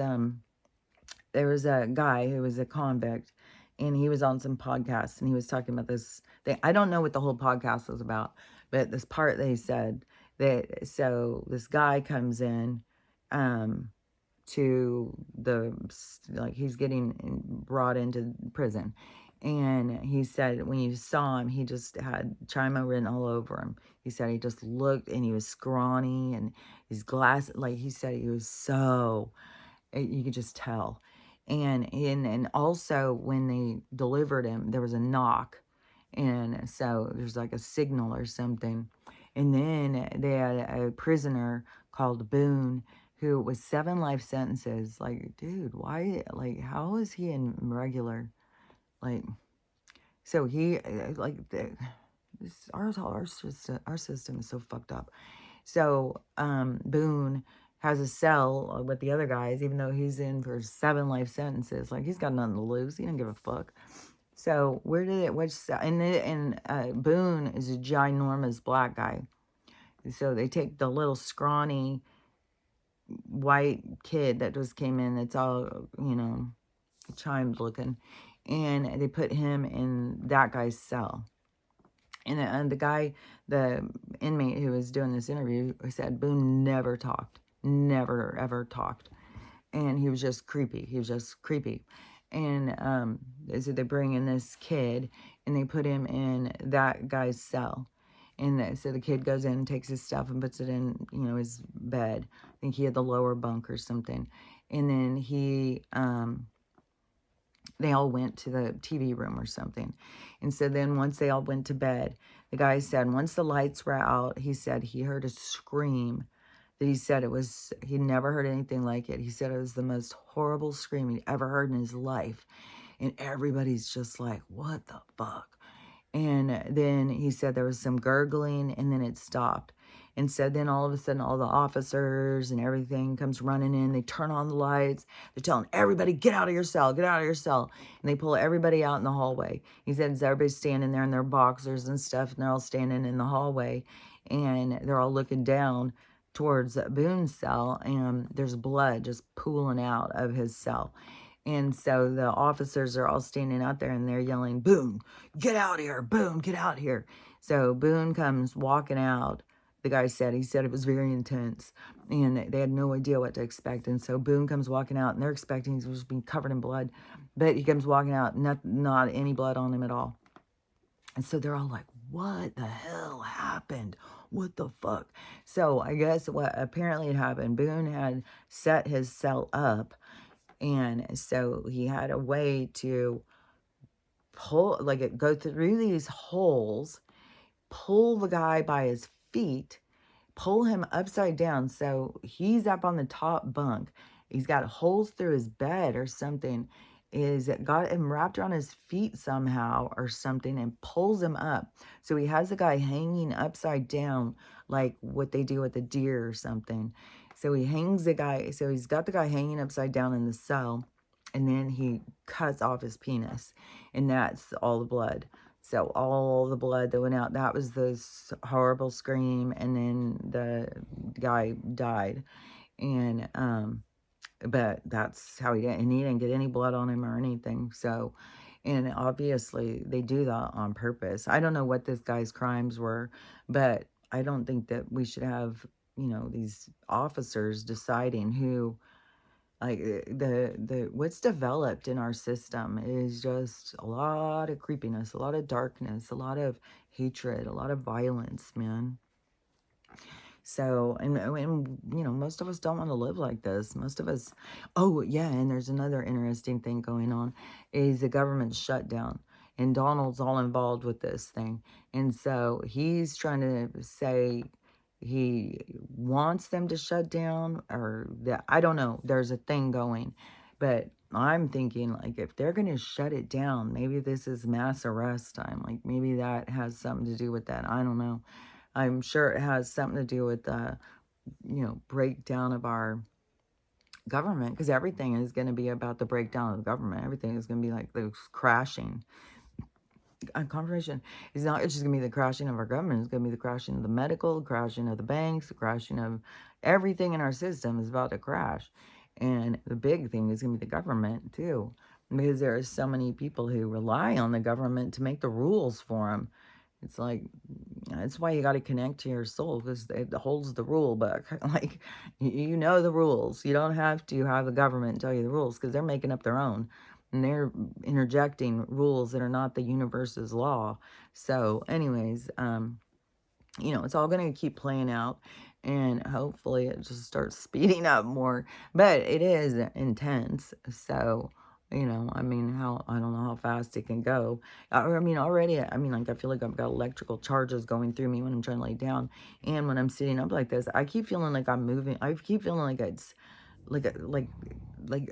there was a guy who was a convict, and he was on some podcast, and he was talking about this thing. I don't know what the whole podcast was about, but this part they said that, so this guy comes in to like, he's getting brought into prison, and he said when you saw him, he just had Chima written all over him. He said he just looked, and he was scrawny, and his glasses, like, he said he was so, you could just tell. And also when they delivered him, there was a knock, and so there's like a signal or something. And then they had a prisoner called Boone, who was 7 life sentences. Like, dude, why? Like, how is he in regular? Like, so he like our system is so fucked up. So Boone has a cell with the other guys, even though he's in for 7 life sentences. Like, he's got nothing to lose. He don't give a fuck. So where did it? Which cell? And Boone is a ginormous black guy. So they take the little scrawny white kid that just came in. That's all chimed looking, and they put him in that guy's cell. And the inmate who was doing this interview, said Boone never talked. Never, ever talked. And he was just creepy. And so they bring in this kid and they put him in that guy's cell. And so the kid goes in and takes his stuff and puts it in, his bed. I think he had the lower bunk or something. And then they all went to the TV room or something. And so then once they all went to bed, the guy said once the lights were out, he said he heard a scream that he said he'd never heard anything like it. He said it was the most horrible scream he'd ever heard in his life. And everybody's just like, what the fuck? And then he said there was some gurgling and then it stopped. And so then all of a sudden, all the officers and everything comes running in. They turn on the lights. They're telling everybody, get out of your cell, get out of your cell. And they pull everybody out in the hallway. He said, as everybody's standing there in their boxers and stuff, and they're all standing in the hallway. And they're all looking down towards Boone's cell. And there's blood just pooling out of his cell. And so the officers are all standing out there and they're yelling, Boone, get out here. Boone, get out here. So Boone comes walking out. The guy said, he said it was very intense and they had no idea what to expect. And so Boone comes walking out and they're expecting he's just being covered in blood. But he comes walking out, not any blood on him at all. And so they're all like, what the hell happened? What the fuck? So I guess what apparently had happened, Boone had set his cell up. And so he had a way to go through these holes, pull the guy by his feet, pull him upside down. So he's up on the top bunk. He's got holes through his bed or something. Got him wrapped around his feet somehow or something and pulls him up. So he has the guy hanging upside down like what they do with a deer or something. So he hangs the guy. So he's got the guy hanging upside down in the cell. And then he cuts off his penis. And that's all the blood. So all the blood that went out, that was this horrible scream. And then the guy died. And, but that's how he did. And he didn't get any blood on him or anything. So, and obviously they do that on purpose. I don't know what this guy's crimes were, but I don't think that we should have, these officers deciding who, like what's developed in our system is just a lot of creepiness, a lot of darkness, a lot of hatred, a lot of violence, man. So, and most of us don't want to live like this. Most of us, oh yeah, and there's another interesting thing going on, is the government shutdown. And Donald's all involved with this thing. And so he's trying to say he wants them to shut down or that, I don't know, there's a thing going. But I'm thinking, like, if they're going to shut it down, maybe this is mass arrest time. Like, maybe that has something to do with that. I don't know. I'm sure it has something to do with the, breakdown of our government, because everything is going to be about the breakdown of the government. Everything is going to be like the crashing. Confirmation is not, it's just going to be the crashing of our government. It's going to be the crashing of the medical, the crashing of the banks, the crashing of everything in our system is about to crash. And the big thing is going to be the government, too, because there are so many people who rely on the government to make the rules for them. It's like, that's why you got to connect to your soul, because it holds the rule book. Like, you know the rules. You don't have to have the government tell you the rules, because they're making up their own. And they're interjecting rules that are not the universe's law. So anyways, it's all going to keep playing out. And hopefully it just starts speeding up more. But it is intense. So, I don't know how fast it can go. Already, like, I feel like I've got electrical charges going through me when I'm trying to lay down. And when I'm sitting up like this, I keep feeling like I'm moving. I keep feeling like it's like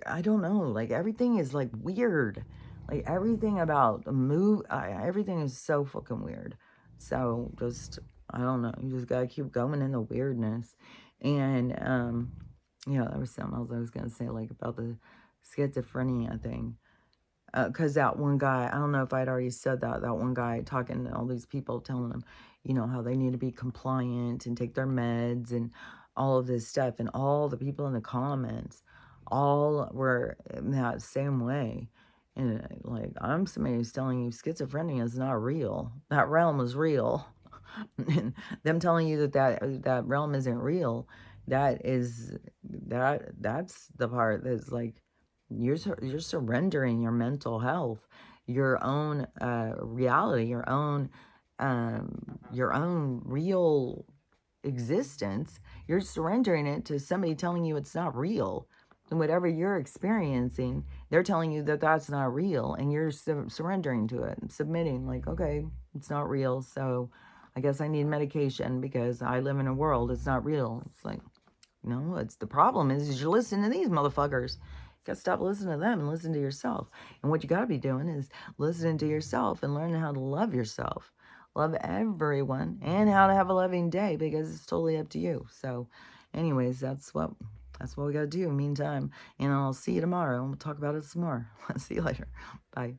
I don't know, like everything is like weird, like everything about everything is so fucking weird. So just, I don't know, you just gotta keep going in the weirdness. And there was something else I was gonna say, like, about the schizophrenia thing, because that one guy, I don't know if I'd already said that one guy talking to all these people, telling them, how they need to be compliant and take their meds and all of this stuff. And all the people in the comments all were in that same way. And like, I'm somebody who's telling you schizophrenia is not real. That realm is real. And them telling you that realm isn't real, that's the part that's like, You're surrendering your mental health, your own reality, your own real existence. You're surrendering it to somebody telling you it's not real. And whatever you're experiencing, they're telling you that that's not real, and you're surrendering to it and submitting, like, okay, it's not real, so I guess I need medication because I live in a world it's not real. It's like, no, it's the problem is you're listening to these motherfuckers. You gotta stop listening to them and listen to yourself. And what you gotta be doing is listening to yourself and learning how to love yourself, love everyone, and how to have a loving day, because it's totally up to you. So, anyways, that's what we gotta do. Meantime, and I'll see you tomorrow. We'll talk about it some more. See you later. Bye.